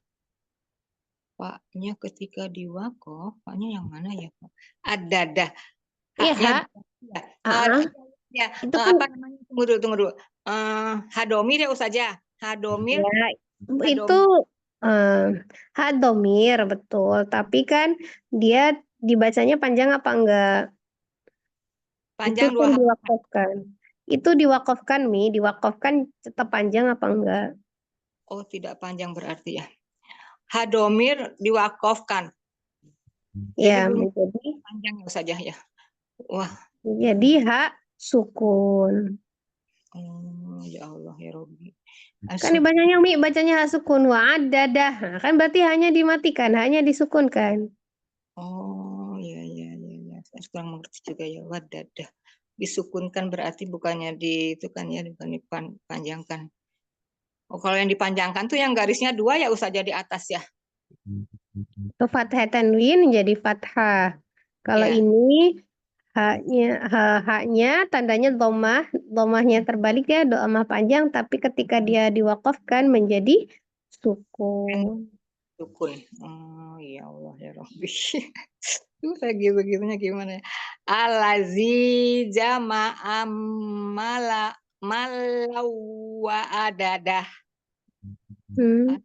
F: Paknya ketika diwakaf, paknya yang mana ya, Pak? Adadah.
B: iya
F: Haknya
B: hak.
F: ya. Ya,
B: Itu kan
F: apa namanya? Tunggu dulu. Hadomir ya Ustazah. Hadomir,
B: ya, itu
F: hadomir.
B: hak domir betul. Tapi kan dia dibacanya panjang apa enggak? Itu
F: Panjang
B: kan
F: 2 hak.
B: diwakafkan. Itu diwakafkan diwakafkan tetap panjang apa enggak?
F: Oh, tidak panjang berarti ya. Hadomir diwakafkan. Jadi
B: Ya,
F: belum
B: menjadi
F: panjang ya Ustazah ya. Wah,
B: jadi hak sukun.
F: ya Allah ya Robbi.
B: Kan dibacanya bacanya hak sukun wa'adadah. Nah, kan berarti hanya dimatikan, hanya disukunkan.
F: Oh, ya. Saya kurang mengerti juga ya. Wadadah. Disukunkan berarti bukannya itu kan ya, bukan dipanjangkan. Oh, kalau yang dipanjangkan tuh yang garisnya 2 ya Ustazah di atas ya.
B: Itu fathah tanwin menjadi fathah. Kalau
F: Ya.
B: ini haknya tandanya dhammah, dhammahnya terbalik ya, dhammah panjang, tapi ketika dia diwakafkan menjadi sukun.
F: Sukun. Oh, ya Allah ya Rabbi. Tuh lagi begitunya gimana ya? Alazi jama'a malawa adadah.
B: Hmm.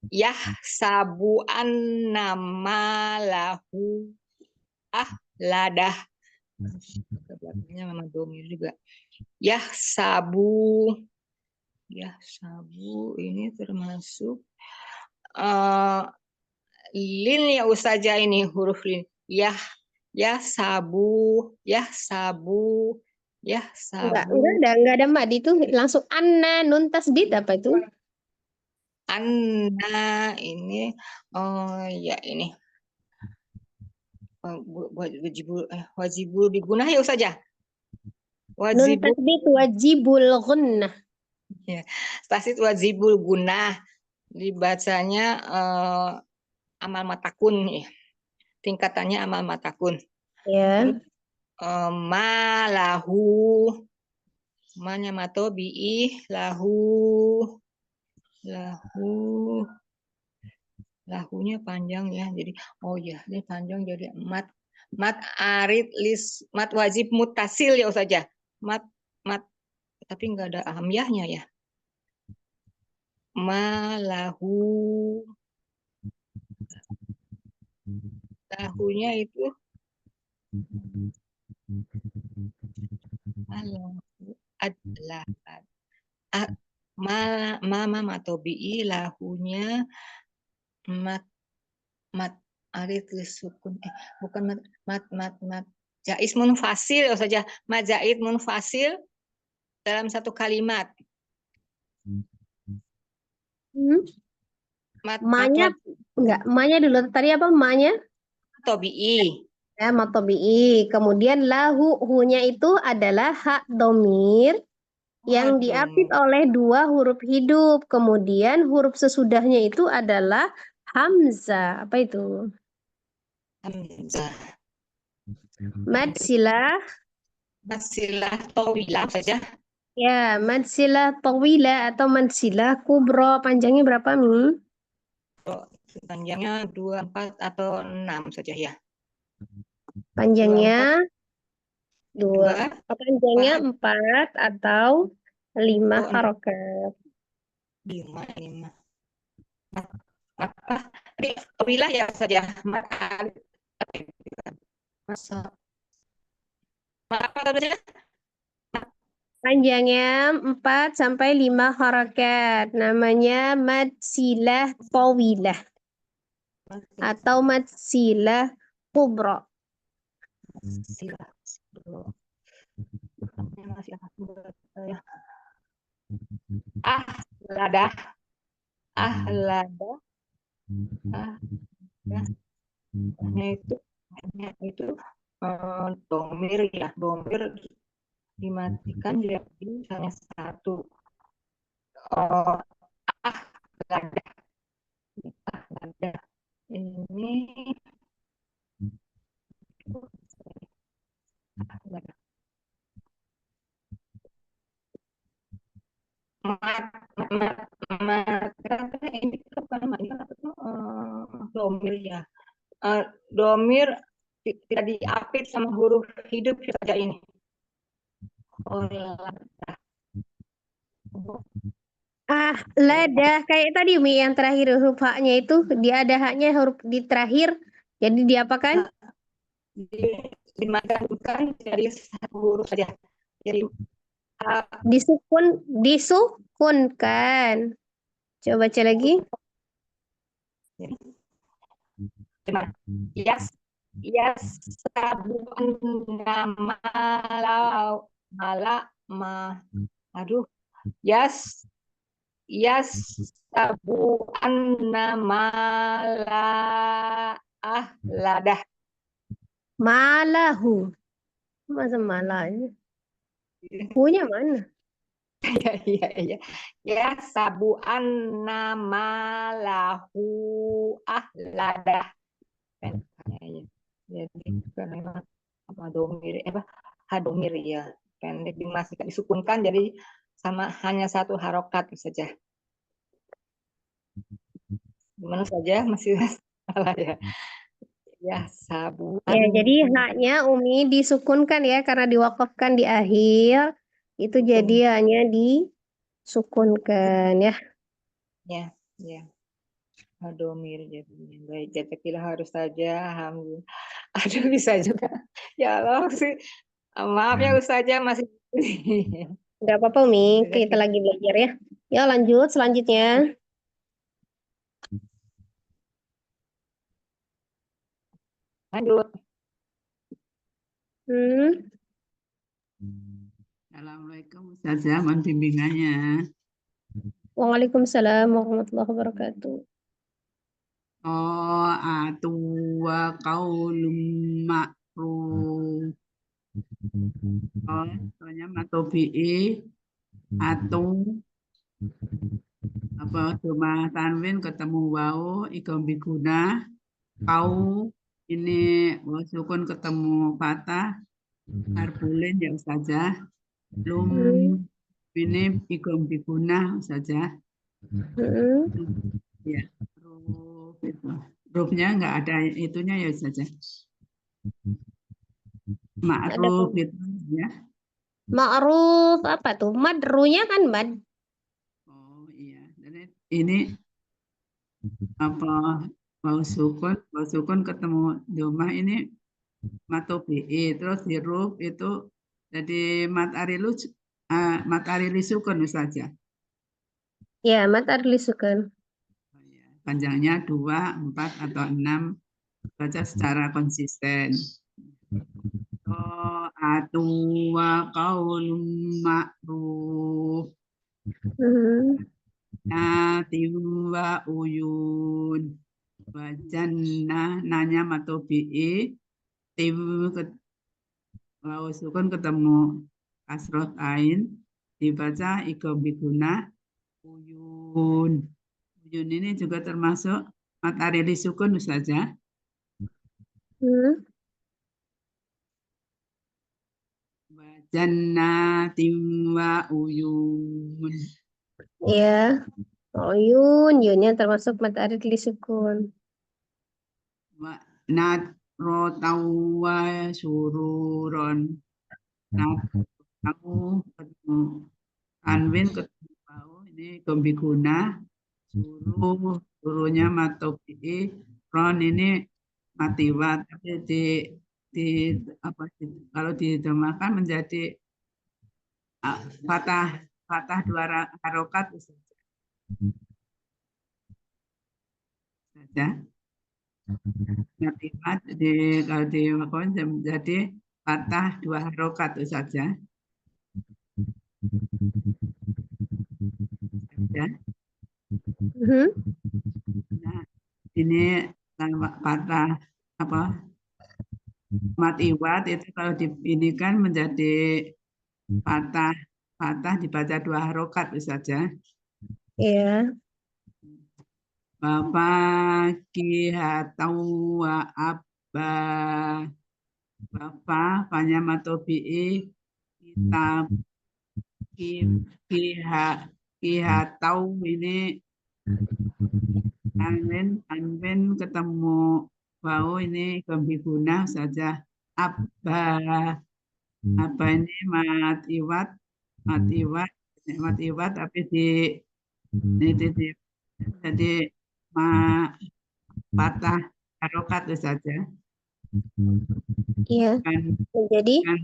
F: Yah sabu annamalahu ladah. Belakangnya memang domir juga. Yah sabu ini termasuk lin ya Ustazah, ini huruf lin. Yah sabu.
B: Enggak ada mad itu langsung anna nun tasdid apa itu?
F: Anna ini ya ini wajibul digunah ya Ustazah.
B: Nun tasdid wajibul gunnah.
F: Ya, tasid wajibul gunah dibacanya amal matakun ya. Tingkatannya amal matakun.
B: Ya.
F: Terus malahu manya mato bi lahunya panjang ya. Jadi ini panjang jadi mat wajib mutasil ya Ustazah. Mat tapi enggak ada hamyahnya ya. Malahu lahunya itu adalah mama matobi lahunya mat arit sukun bukan mat jaiz munfasil saja mat jaiz munfasil dalam satu kalimat.
B: Manya enggak, manya dulu tadi apa manya?
F: Tobi'i.
B: Ya, matobi'i. Kemudian lahu, hu-nya itu adalah hak domir yang diapit oleh 2 huruf hidup. Kemudian huruf sesudahnya itu adalah hamzah. Apa itu?
F: Hamzah.
B: Mad silah
F: tawilah saja.
B: Ya, mad silah tawila atau mad silah kubro. Panjangnya berapa, Mi?
F: Panjangnya 2, 4 atau 6 saja ya.
B: Panjangnya 2. Panjangnya 4 atau 5 harokat.
F: 5. Apa? Tawilah ya saja. Apa saja?
B: Panjangnya 4 sampai 5 harakat. Namanya mad silah tawilah atau mad silah kubra.
F: Silah. Ladah. Itu domir ya. Domir dimatikan jadi misalnya 1. Ladah. Ini ini bukan namanya apa tuh? Domir ya. Domir tidak diapit sama huruf hidup saja ini.
B: Ladah kayak tadi Umi yang terakhir huruf haknya itu dia ada haknya huruf di terakhir. Jadi diapakan?
F: Dimadankan dari satu huruf saja. Jadi
B: Disukunkan. Coba baca lagi.
F: ladah.
B: Malahu. Masa malahnya? Punya mana?
F: Iya. Ya sabuan namalahu ladah. Jadi kan memang apa domir hadomir ya pendek masih disukunkan jadi sama hanya satu harokat saja. Gimana saja masih salah ya. Ya sabuan.
B: Ya, jadi haknya Umi disukunkan ya karena diwakafkan di akhir. Itu jadi hanya disukunkan ya.
F: Ya. Hadomir jadinya. Baik, jazakallah harus saja. Alhamdulillah. Aduh bisa juga. Ya Allah sih. Maaf ya Ustazah masih.
B: Nggak apa-apa Umi, kita lagi belajar ya. Ya lanjut selanjutnya.
F: Lanjut.
C: Assalamualaikum Ustazah, mohon bimbingannya.
B: Waalaikumsalam warahmatullahi wabarakatuh.
C: Wa qaulum ma'ruf. Soalnya matobi'i atau apa cuma tanwin ketemu wau ikom biguna kau ini sukun ketemu patah harbulin ya Ustazah. Lum ini ikom biguna Ustazah. Ya, rufnya nggak ada itunya ya Ustazah. Ma'ruf gitu ya.
B: Ma'ruf apa tuh? Madrunya kan mad.
C: Oh iya. Dan ini apa mau sukun ketemu domah ini matobi'i terus huruf itu jadi mat arilu sukun Ustazah.
B: Ya, mad arlisukan.
C: Panjangnya 2, 4 atau 6 baca secara konsisten. Atu wa qaulum ma'ruf. Natim wa uyun. Wajannah nanya matobi'i. Tim sukun ketemu kasrot ain. Dibaca ikom biguna uyun. Uyun ini juga termasuk matahari sukun Ustazah. Jannatin wa uyun.
B: Ya, uyun, yunnya termasuk mad arili sukun.
C: Wa nadrotau wa sururon. Aku ketemu Anwin ketemu Pau ini kombiguna suruhnya matobi ron ini matiwat tapi kalau didemakan menjadi patah 2 harokat saja. Matiwat kalau dimakan menjadi patah 2 harokat saja. Ya. Nah, ini patah apa matiwat itu kalau diinikan menjadi patah dibaca 2 harokat saja.
B: Iya.
C: Bapak kihatau wa abba. Bapak panyamatobi'i kitab kiha Kihatau ini anwen ketemu wau ini gembiguna saja. Apa ini mat iwat tapi di jadi patah harokat itu saja
B: Iya,
C: kan
B: menjadi
C: kan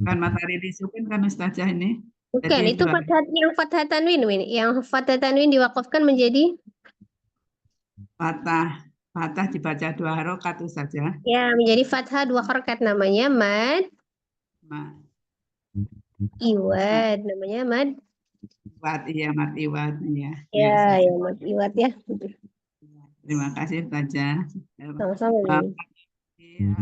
C: kan matahari disukun kan Ustazah ini.
B: bukan
C: Jadi
B: itu
C: dua
B: yang fathah tanwin, Win. Yang fathah tanwin diwakafkan menjadi
C: patah dibaca 2 harokat itu saja.
B: ya menjadi fathah 2 harokat namanya mad
C: Ma-
B: iwad, namanya mad
C: mat iwat ya.
B: ya ya mad iwad ya.
C: Terima kasih Ustazah.
B: Sama-sama, Win.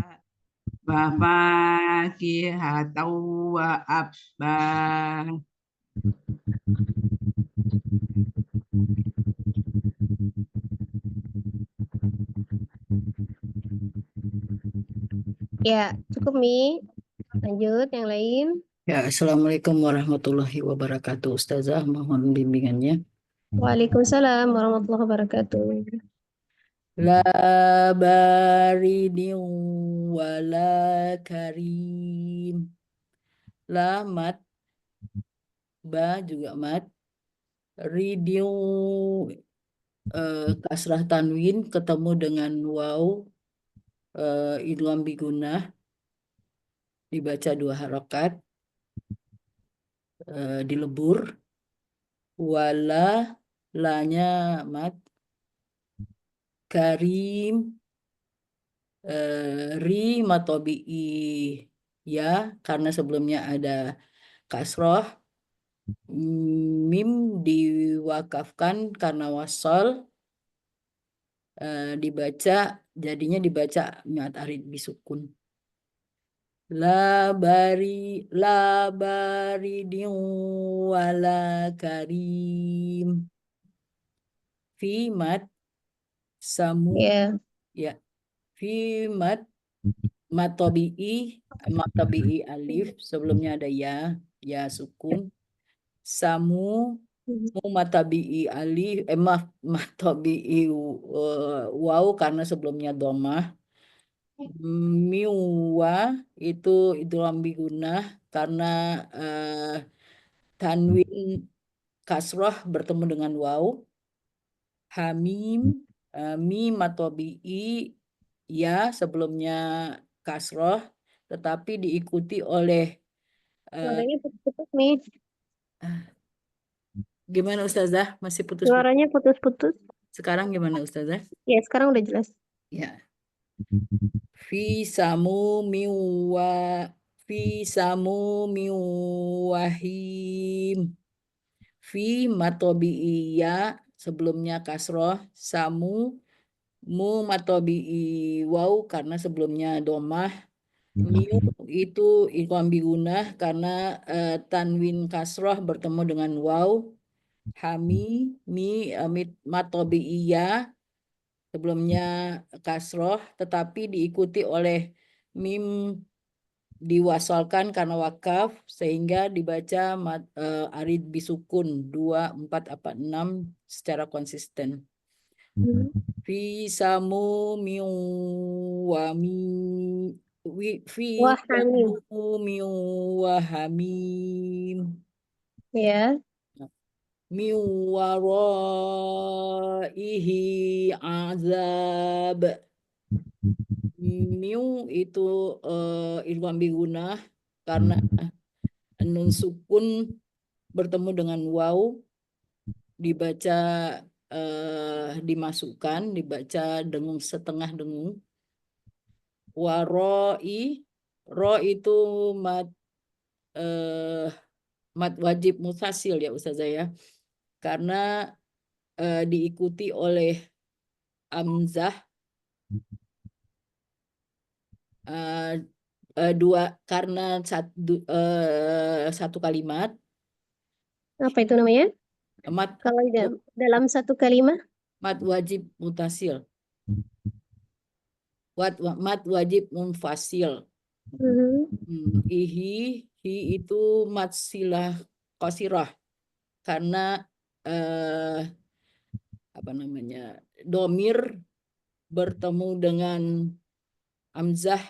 C: Bapak kihatau wa abba.
B: Ya, cukup Mi. Lanjut yang lain.
E: Ya, Assalamualaikum warahmatullahi wabarakatuh. Ustazah, mohon bimbingannya.
B: Waalaikumsalam warahmatullahi wabarakatuh.
E: La baridin wala karim. La mat, ba juga mat. Ridin kasrah tanwin ketemu dengan waw idgham bigunah dibaca 2 harokat dilebur. Wala lanya mat. Karim ri matobi'i ya karena sebelumnya ada kasroh. Mim diwakafkan karena wasol jadinya dibaca mat arid bisukun. La baridin wala karim. Fi mat samu
B: Ya.
E: ya. Fi mat matobi'i alif sebelumnya ada ya sukun. Samu matabi'i alif matabi'i waw karena sebelumnya domah. Miwa itu idgham bigunah karena tanwin kasroh bertemu dengan waw. Hamim mim matobi'i ya sebelumnya kasroh tetapi diikuti oleh
B: Suaranya putus-putus nih.
E: gimana Ustazah? Masih putus-putus?
B: Suaranya putus-putus.
E: Sekarang gimana Ustazah?
B: Ya, sekarang udah jelas.
E: Ya. Fi samu wahim. Fi matobi'iya sebelumnya kasroh. Samu matobi'i waw karena sebelumnya domah. Miu itu idgham bigunah karena tanwin kasroh bertemu dengan waw. Hami matobi'iyah sebelumnya kasroh tetapi diikuti oleh mim diwasolkan karena wakaf sehingga dibaca arid bisukun 2, 4, 6 secara konsisten. Fi samu miu wami fi
B: Wahamim.
E: samu miu wahamim.
B: Ya.
E: Min waraihi azab. Miu itu idgham bigunah karena nun sukun bertemu dengan waw dibaca dimasukkan dibaca dengung setengah dengung. Waroi ro itu mat wajib mutasil ya Ustazah ya karena diikuti oleh amzah dua karena satu kalimat.
B: Apa itu namanya?
E: Mat
B: Kalau dalam satu kalimat?
E: mat wajib mutasil. Mat wajib munfasil. Ihi, hi itu mat silah qasirah karena apa namanya, domir bertemu dengan hamzah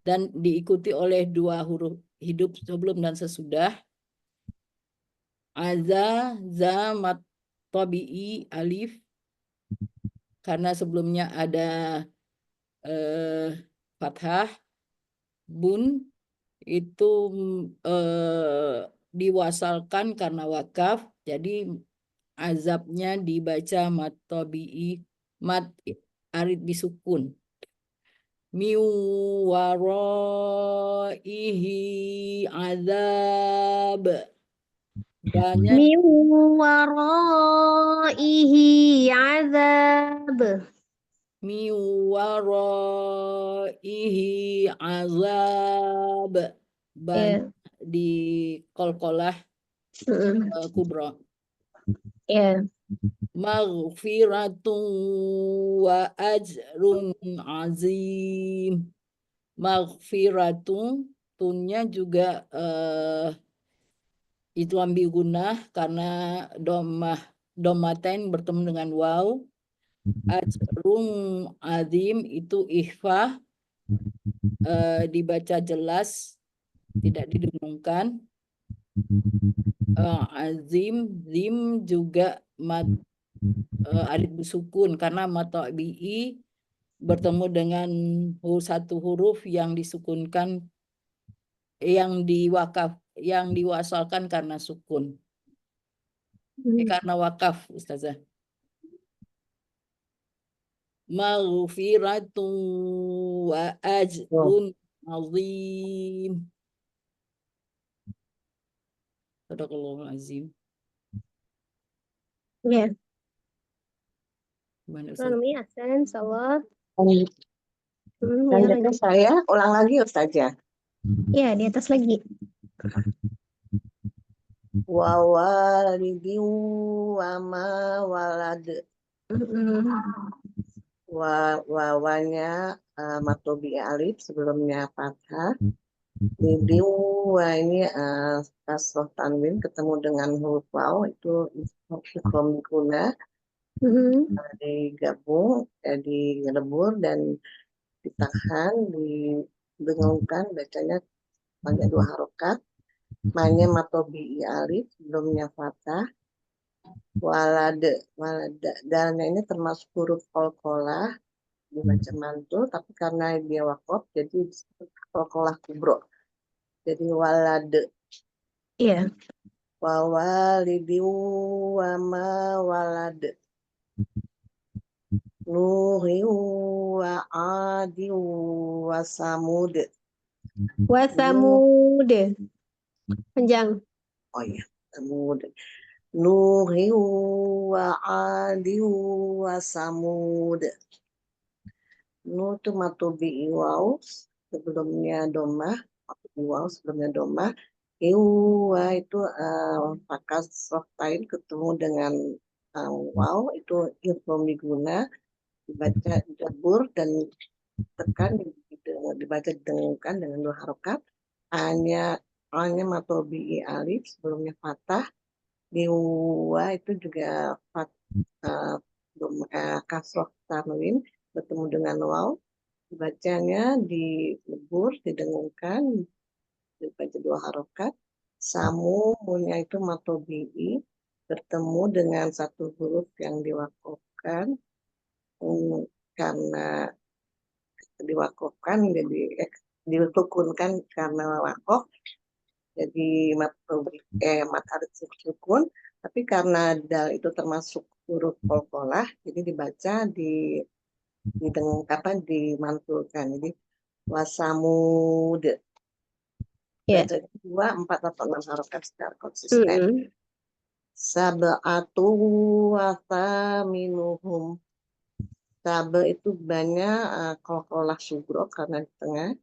E: dan diikuti oleh dua huruf hidup sebelum dan sesudah. Aza, za, mat tabi'i, alif karena sebelumnya ada fathah. Bun itu diwasalkan karena wakaf, jadi azabnya dibaca mat tabi'i, mat arid bisukun. Min waraihi azab. Banyak
B: Min waraihi azab.
E: min waraihi azab. Banyak di qalqalah kubra. Maghfiratun wa ajrun azim. Maghfiratun, tunnya juga itu ambil gunah karena domatain bertemu dengan waw. Ajrun azim itu ikhfa, dibaca jelas, tidak didengungkan. Azim, zim juga mat alif bersukun karena mat tabi'i bertemu dengan satu huruf yang disukunkan, yang diwasalkan karena sukun. Karena wakaf, Ustazah. Maghfiratun wa ajrun azim. Sadaqallahul azim.
B: Ya.
E: Gimana, Ustazah?
B: Umi Hasan, insyaallah.
G: Lanjutnya saya ulang lagi Ustazah.
B: Ya, di atas lagi.
G: Wa walidin wa ma walad. Wawanya matobi alif, sebelumnya fathah. Lidin wa ini kasroh tanwin ketemu dengan huruf waw, itu ikhram guna, digabung, dilebur dan ditahan, didengungkan, bacanya banyak dua harokat. Mainnya matobi alif, sebelumnya fathah. Walade, dalnya ini termasuk huruf qalqalah, dibaca mantul, tapi karena dia wakof jadi disebut qalqalah kubro. Jadi walade.
B: Iya.
G: Wawalidi wa ma walade. Nuhi wa adi wa samud.
B: Wa samud. Panjang.
G: Oh iya, samud. Nuhi wa adi wa samud. Nu itu matobi waw, sebelumnya domah, matobi waw sebelumnya domah. Iwa itu pakas softain ketemu dengan waw, itu ilmu guna, dibaca debur dan tekan, dibaca didengungkan dengan dua harokat. Hanya matobi alif, sebelumnya fathah. Iwa itu juga kasroh tanwin bertemu dengan waw, dibacanya dilebur, didengungkan, dibaca dua harokat. Samu punya itu matobi'i, bertemu dengan satu huruf yang diwakofkan, karena diwakofkan jadi dirukunkan karena wakof, jadi mat arid sukun, tapi karena dal itu termasuk huruf qalqalah, jadi dibaca dimantulkan, jadi wasamud. Baca 2, 4 atau 6 harokat secara konsisten. Sab'atu wa thaminuhum. Sabe itu banyak qalqalah sugro karena di tengah.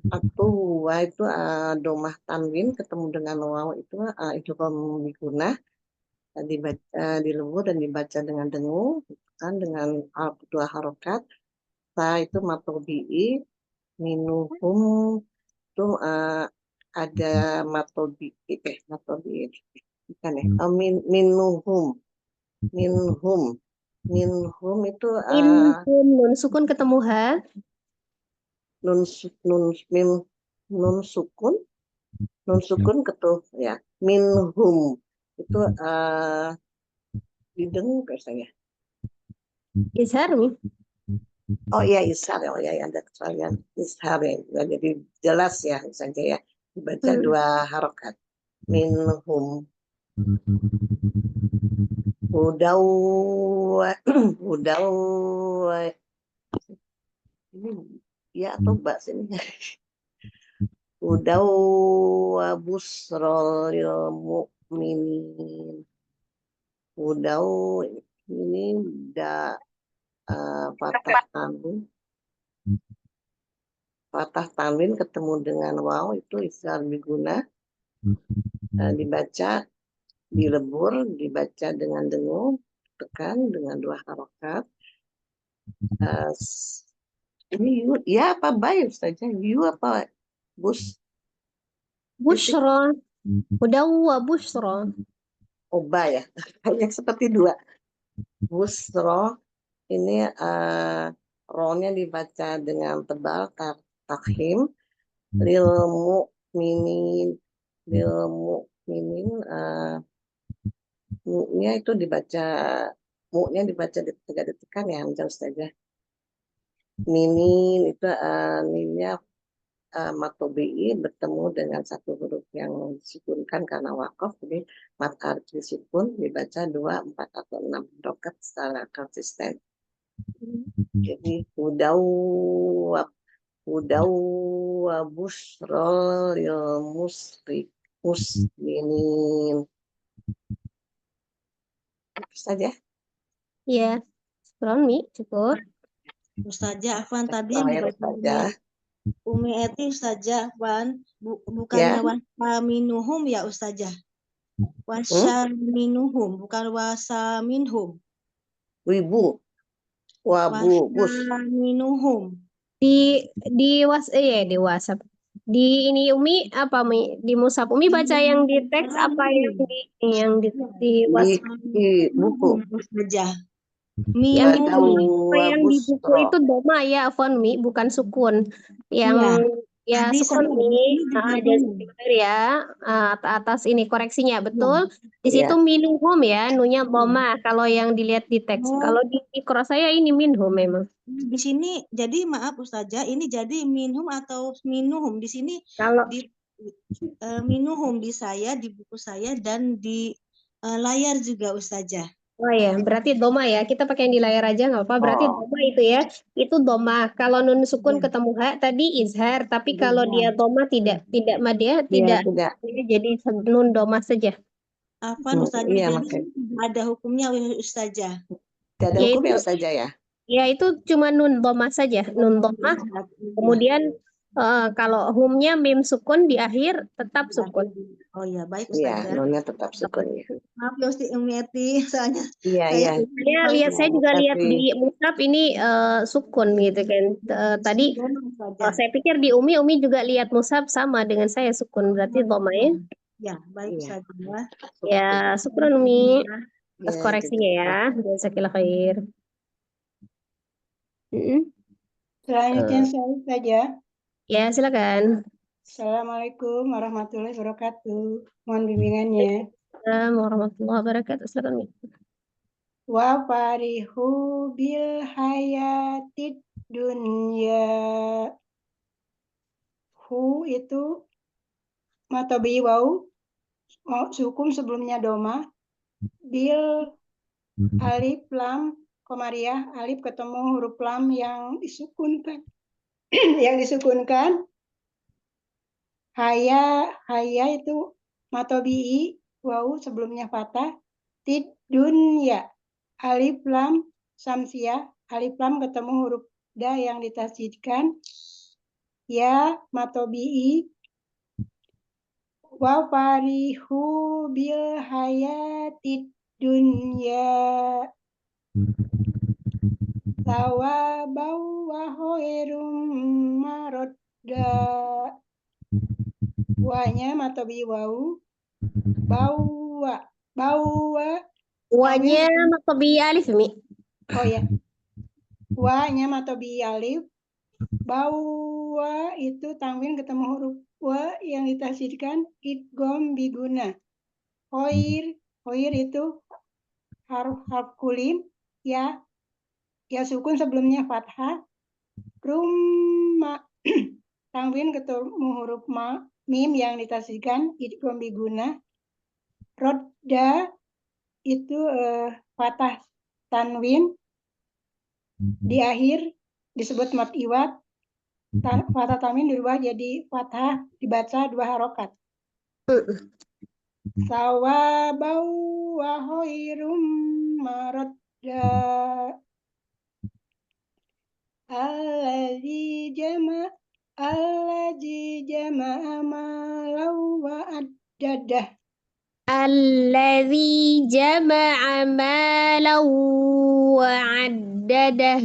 G: Atu wa itu domah tanwin ketemu dengan waw, itu idgham bigunah, dibaca dilebur dan dibaca dengan dengung kan dengan dua harokat. Ta itu matobi'i, Minuhum itu ada matobi bukan ya? Minuhum itu
B: Nun sukun ketemu ha.
G: nun sukun ketuh ya. Minhum itu didengung biasanya.
B: Izhar mi.
G: Oh iya ishar ya, oh iya ada kesalahan ishar ya, jadi jelas ya saja ya, dibaca 2 harokat. Minhum udau ini ya atau mbak sini udau busrol mukminin udau ini udah patah tanwin ketemu dengan waw itu ishar biguna, dibaca dilebur, dibaca dengan dengung, tekan dengan 2 harokat. Ini yu ya apa baik saja yu apa
B: Bushra. Udawa bushra.
G: oba ya yang seperti 2 busro ini ro-nya dibaca dengan tebal takhim lil mukminin mu-nya itu mu-nya dibaca tidak ditekan ya Hamzah saja. Minin itu ninnya matobi'i bertemu dengan satu huruf yang disukunkan karena wakaf, jadi mat arti sukun dibaca 2, 4 atau 6 harokat secara konsisten. Jadi udau busrol muslimin saja.
B: Ya. Mi cukup.
D: Ustazah Afwan tadi yang
G: Terakhir
D: dibaca
G: saja.
D: Umi Eti Ustazah Afwan bukannya
G: Ya.
D: wasaminuhum ya Ustazah. Wasaminuhum bukan wasaminhum.
G: Wibu wabu bus
D: Wasaminuhum.
B: Di WhatsApp. Di ini Umi apa Mi? Di Musab Umi baca yang di teks apa yang di WhatsApp?
G: di buku
D: Ustazah.
B: Yang di buku
G: busro.
B: itu doma ya, Afwan Mi, bukan sukun. Yang ya
D: Tadi
B: sukun
D: saya
B: Mi,
D: ini juga
B: jazakallahu ya, atas ini koreksinya betul. Di
G: Ya.
B: situ minuhum ya, nunya doma kalau yang dilihat di teks. Kalau di Iqra saya ini minhum memang.
D: Di sini jadi maaf Ustazah, ini jadi minhum atau minuhum di sini
B: Kalau
D: di minuhum di saya, di buku saya dan di layar juga Ustazah.
B: oh ya, berarti doma ya. Kita pakai yang di layar aja nggak apa. Berarti doma itu ya, itu doma. Kalau nun sukun ketemu ha tadi izhar, tapi kalau dia doma tidak madya, tidak. Jadi nun doma saja.
D: Afwan Ustazah,
G: Iya,
D: jadi
G: makanya.
D: ada hukumnya Ustazah.
G: Tidak ada hukum ya saja ya.
B: Ya itu cuma nun doma saja, nun doma. Kemudian kalau humnya mim sukun di akhir tetap sukun.
D: Oh ya, baik
G: Iya,
D: Ustazah.
G: nunnya tetap sukun ya.
D: Maaf ya Ustazah Umi Eti, soalnya
G: Iya.
B: Saya juga lihat di Musab ini sukun gitu kan. Tadi saya pikir di Umi juga lihat Musab sama dengan saya sukun, berarti doma ya.
D: Ya, baik Ustazah.
B: Ya, syukran Umi atas
G: Ya,
B: koreksinya ya. Jazakallah khair.
H: Selanjutnya saya saja.
B: Ya, silakan.
H: Assalamualaikum warahmatullahi wabarakatuh. Mohon bimbingannya.
B: Assalamualaikum warahmatullahi wabarakatuh. Silakan Umi.
H: Wa farihu bil hayatid dunya. Hu itu matobi wau, sukum sebelumnya doma. Bil alif lam komariah, alif ketemu huruf lam yang disukunkan. yang disukunkan. Haya itu matobi'i, wau sebelumnya fathah, tid dunya, alif lam samsiah, alif lam ketemu huruf da yang ditasjidkan, ya matobi'i, wa farihu bil hayatid dunya. Sawabau wa khairum marodda. Wanya matobi wau. Bawa.
B: Wanya matobi alif Mi.
H: Oh ya. Wanya matobi alif. Bawa itu tanwin ketemu huruf wa yang ditasydidkan idgham biguna. Hoir itu harf kulim ya sukun sebelumnya fathah. Rumma tanwin ketemu huruf mim yang ditasydidkan idgham biguna. Rodda itu fathah tanwin di akhir disebut mad iwad. Fathah tanwin dirubah jadi fathah dibaca 2 harokat. Sawabau wa khairum maradda. Allazi jama'a malau wa addadah.
B: Allazi jama'a malan wa addadah.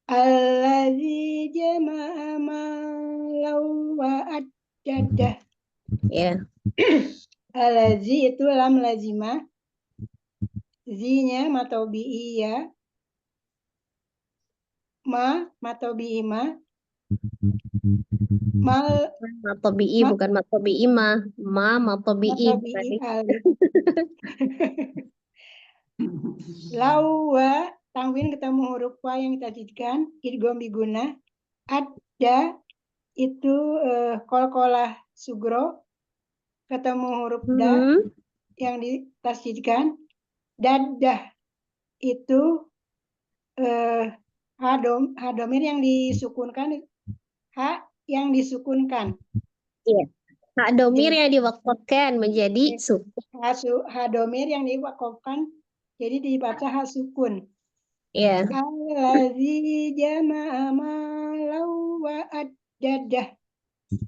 H: Allazi jama'a malau wa addadah.
B: Ya.
H: Allazi itu lam lazimah. Zi-nya matobi'i ya. Matobi'i ma.
B: Matobi'i bukan matobi'i ma. Matobi'i.
H: Matobi'i alif. Lawa tanwin ketemu huruf wa yang ditasydidkan idgham biguna. Adda itu qalqalah sugro ketemu huruf da yang ditasydidkan. Daddah itu hadomir yang disukunkan.
B: Iya. Hak domir yang diwakafkan menjadi sukun.
H: Hadomir yang diwakafkan jadi dibaca hak sukun.
B: Iya.
H: Allazi jama'a malau wa addadah.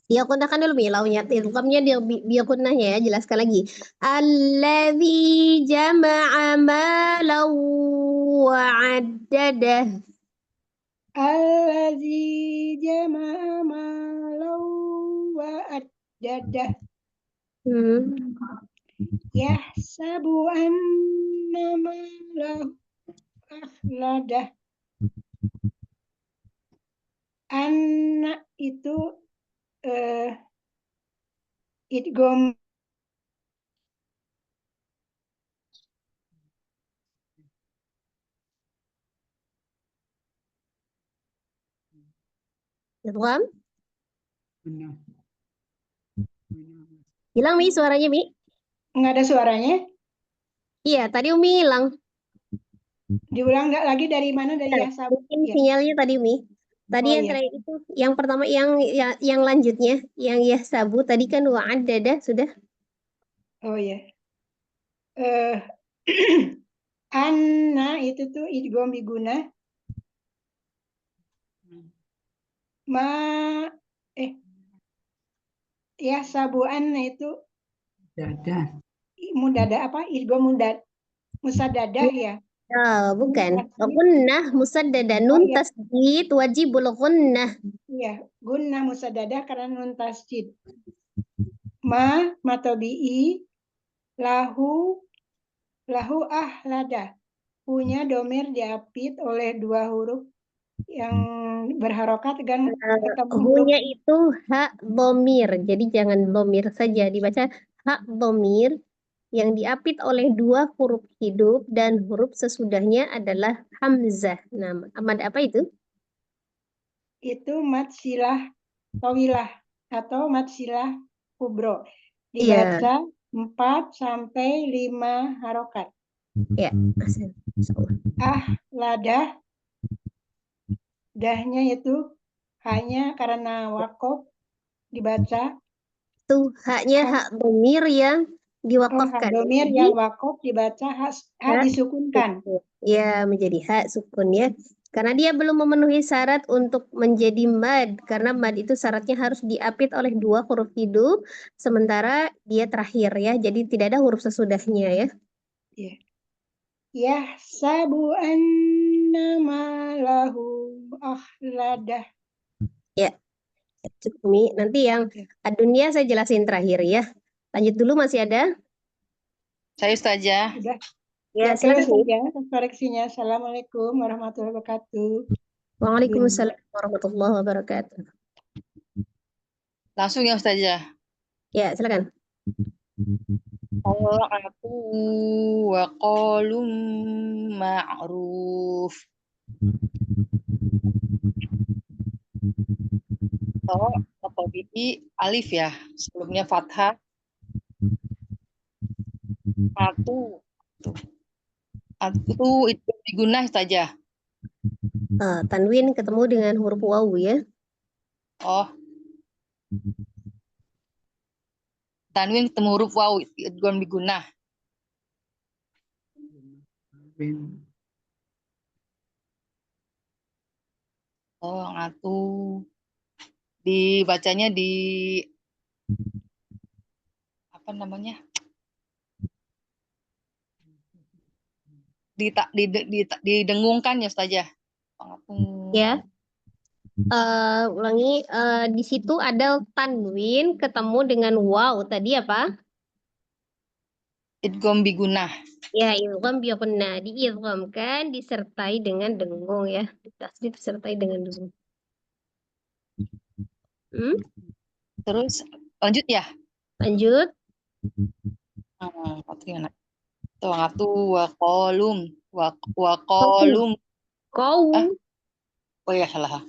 B: Ya gunakan dulu Mi launya. Ilqamnya dia gunanya ya, jelaskan lagi. Allazi jama'a malan wa addadah.
H: Allazi jama'a malau wa addadah. Yahsabu anna malahu akhladah. Anak itu idgham
B: Idgham?
C: Benar.
B: Hilang Mi suaranya Mi?
H: nggak ada suaranya.
B: Iya, tadi Umi hilang.
H: Diulang nggak lagi dari mana? Dari Yahsabu.
B: Mungkin sinyalnya tadi Mi. Tadi
H: Oh,
B: yang
H: iya.
B: terakhir itu, yang pertama yang lanjutnya, yang yahsabu tadi kan wa'addadah sudah.
H: Oh ya. Anna itu tuh idgham biguna. Yahsabu anna itu
C: Dadah.
H: mudada apa? Idgham mudad. Musadadah ya.
B: Oh, bukan. Gunnah musaddada nun tasdid wajibul gunnah.
H: Iya, gunnah musadadah karena nun tasdid. Matobi'i lahu ahlada. Punya domir diapit oleh 2 huruf yang berharokat dengan ketemu
B: Hunya itu hak domir. Jadi jangan domir saja dibaca hak domir yang diapit oleh 2 huruf hidup dan huruf sesudahnya adalah hamzah. Nah, mad apa itu?
H: Itu mad silah tawilah atau mad silah kubro. Dibaca 4 sampai 5 harokat.
B: Ya.
H: Ladah dahnya itu hanya karena wakof dibaca.
B: Tuh haknya hak domir yang diwakafkan.
H: Domir yang wakof dibaca hak disukunkan.
B: Ya, menjadi hak sukun ya. Karena dia belum memenuhi syarat untuk menjadi mad. Karena mad itu syaratnya harus diapit oleh 2 huruf hidup. Sementara dia terakhir ya. Jadi tidak ada huruf sesudahnya ya.
H: Yahsabu anna malahu akhladah.
B: Ya, cukup Mi. Nanti yang adunya saya jelasin terakhir ya. Lanjut dulu, masih ada?
A: Saya Ustazah.
H: Sudah.
B: Ya,
H: Oke,
B: silakan Mi.
H: saja koreksinya. Assalamualaikum warahmatullahi wabarakatuh.
B: Waalaikumsalam warahmatullahi wabarakatuh.
A: Langsung ya Ustazah.
B: Ya, silakan.
A: Ta'atu wa qalum ma'ruf. Atau bibi alif ya. Sebelumnya fathah. Atu. Atu itu diguna saja.
B: Tanwin ketemu dengan huruf waw ya.
A: Oh. Tanwin ketemu huruf waw idgham bigunnah. Oh, atu. Dibacanya di apa namanya? Didengungkan ya Ustazah.
B: Ya. Ulangi, di situ ada tanwin ketemu dengan waw tadi apa?
A: Idgham bigunnah.
B: Ya, idgham biqunna, diidghamkan disertai dengan dengung ya. Tasdid disertai dengan dengung.
A: Terus lanjut ya.
B: Lanjut.
A: Atu wa qalum wa qalum.
B: Kau.
A: Oh ya salah.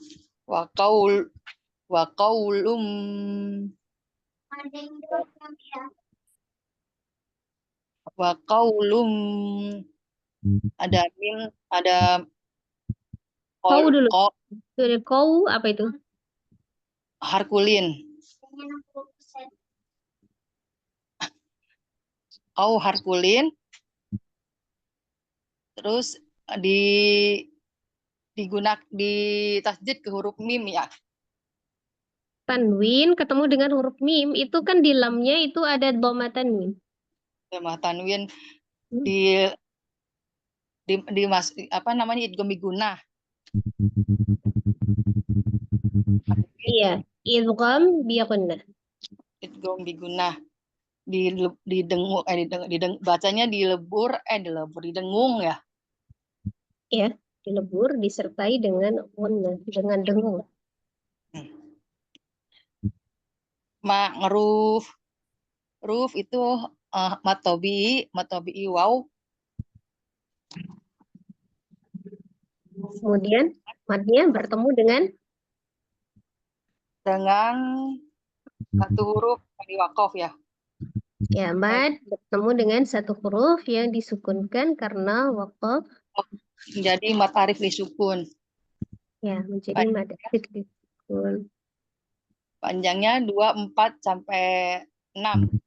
A: Wa qaulum wa qaulum ada mim ada
B: Kau dulu.
A: Kau
B: Kau apa itu?
A: harkulin. Kau harkulin. Terus digunakan di tasdid ke huruf mim ya.
B: Tanwin ketemu dengan huruf mim itu kan di lamnya itu ada dhamma tanwin.
A: Dhamma tanwin di mas apa namanya idgham bigunnah.
B: Iya, idgham biqunna.
A: Idgham bigunnah. Bacanya didengung ya.
B: Ya, dilebur disertai dengan gunna, dengan dengung.
A: Ma'ruf. Ruf itu matobi waw.
B: Kemudian matnya bertemu dengan
A: satu huruf di waqaf ya.
B: ya, mad bertemu dengan satu huruf yang disukunkan karena waqaf.
A: Menjadi mad arif disukun.
B: Ya, menjadi mad arif disukun.
A: Panjangnya 2, 4 sampai 6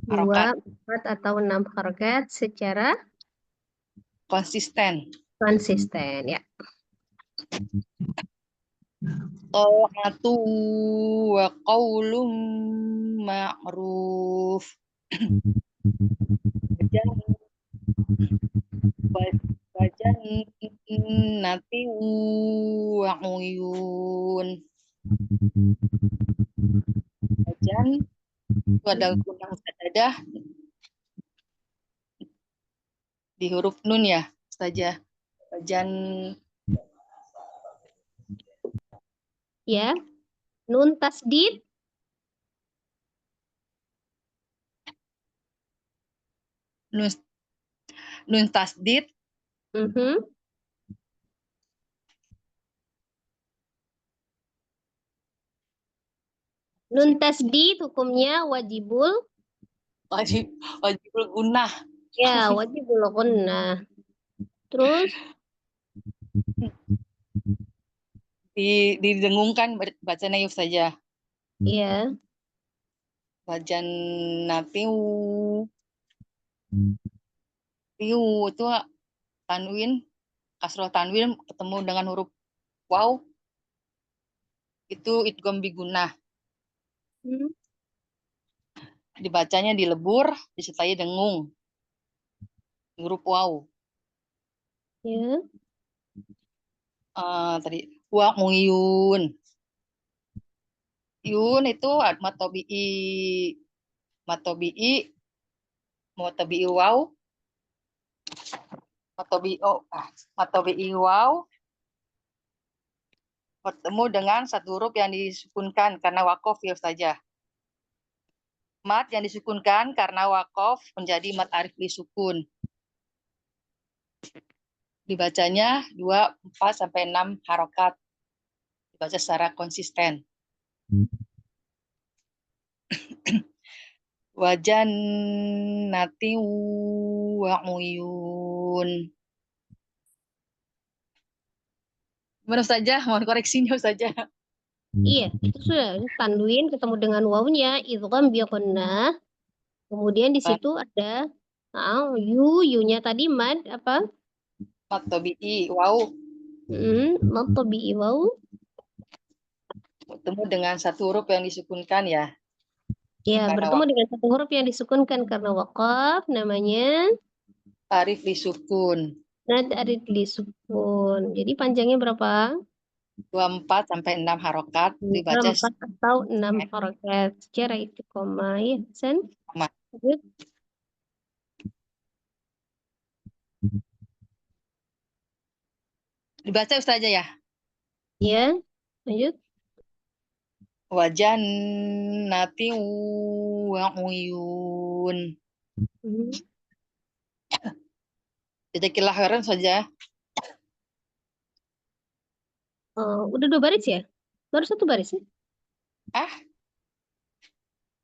B: 2, 4 atau 6 harokat secara
A: konsisten
B: ya.
A: Ta'atu wa qaulum ma'ruf. Bajan nati wa uyun. Bajan itu ada kunang sadadah di huruf nun ya saja. Bajan
B: Ya, nun tasdid.
A: Nun tasdid.
B: Nun tasdid hukumnya wajibul
A: gunnah.
B: Ya, wajibul gunnah. Terus
A: didengungkan bacanya yuk saja.
B: Iya.
A: Bajan natiu. Tiu itu tanwin, kasroh tanwin ketemu dengan huruf waw. Itu idgham bigunnah. Dibacanya dilebur disertai dengung. Huruf waw.
B: Ya.
A: Tadi wa muyun. Yun itu matobi'i. Matobi'i. Matobi'i waw. Matobi'i waw. Bertemu dengan satu huruf yang disukunkan karena wakof ya saja. Mat yang disukunkan karena wakof menjadi mat arif disukun. Dibacanya 2, 4, sampai 6 harokat. Dibaca secara konsisten. Wajan nati wa uyun. Gimana saja? Mohon koreksinya saja.
B: Iya, itu sudah tanwin ketemu dengan wawunya idgham bi gunnah. Kemudian di situ ada yu-nya tadi mad apa?
A: Mat tabi'i waw
B: Mad tabi'i waw.
A: bertemu dengan satu huruf yang disukunkan ya.
B: Ya,
A: Karena
B: bertemu dengan satu huruf yang disukunkan karena waqaf namanya
A: arif disukun.
B: nad arif disukun. Jadi panjangnya berapa?
A: 24 sampai 6 harokat dibaca
B: 4 atau 6 harokat secara istiqomah ya, Hasan.
A: sama.
B: Lanjut.
A: Dibaca Ustazah ya.
B: Ya, lanjut.
A: Wajan nati wa uyun. Jazakillah khairan saja.
B: Udah 2 baris ya? Baru 1 baris ya?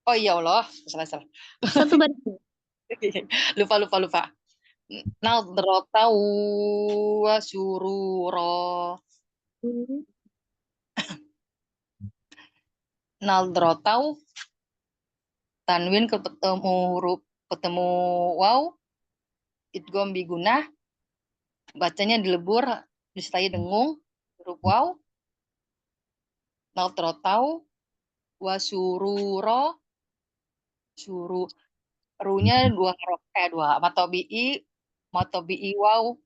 A: Oh iya Allah, salah.
B: 1 baris.
A: Lupa. Nadrata wa surura. Nadrata tanwin ketemu waw idgham bi gunnah, bacanya dilebur disertai dengung huruf waw. Nadrata wa surura. Runya 2 matobi'i waw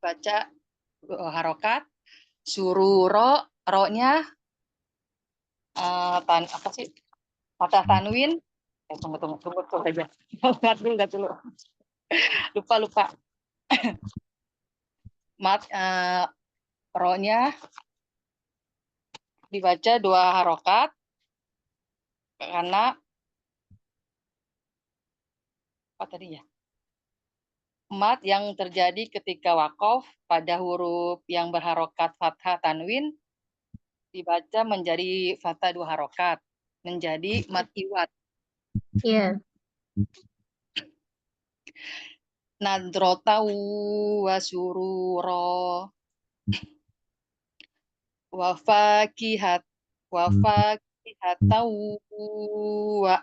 A: baca 2 harokat. Sururo ro-nya apa sih? Fathah tanwin. Tunggu saja. Lihat dulu. Lupa. Ro-nya dibaca 2 harokat karena apa tadi ya? Mat yang terjadi ketika wakof pada huruf yang berharokat fathah tanwin dibaca menjadi fathah 2 harokat, menjadi mat iwat.
B: Iya.
A: Nadrata wa surura wa fakihatan wa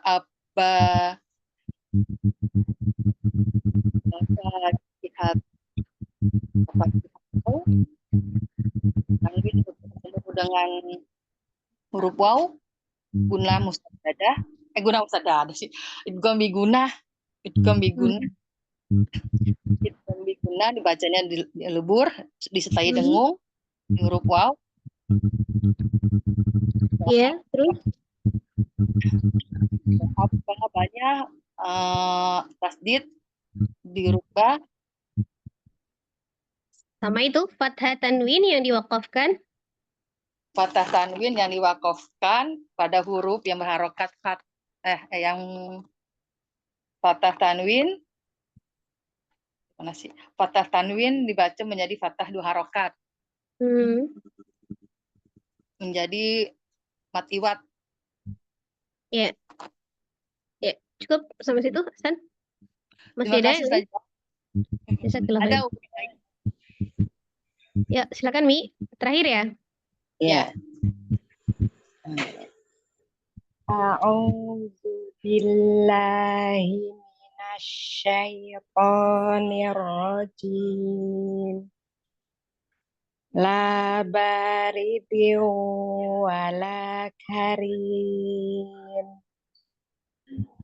A: abba. Dengan huruf waw guna mustadadah sih idgham bi gunnah dibacanya dilebur disertai dengung di huruf waw.
B: Iya, terus
A: Banyak tasdid dirubah
B: sama itu fathah tanwin yang diwakafkan.
A: fathah tanwin yang diwakafkan pada huruf yang berharokat yang fathah tanwin fathah tanwin dibaca menjadi fathah 2 harokat menjadi mat iwat.
B: Ya, cukup sampai situ, Hasan. Masih
A: Terima
B: ada?
A: kasih saja. Ada.
B: Ya, silakan Mi. Terakhir ya.
A: Ya.
F: A'udzu billahi minasyaitonir rajim. La baridin wala karim.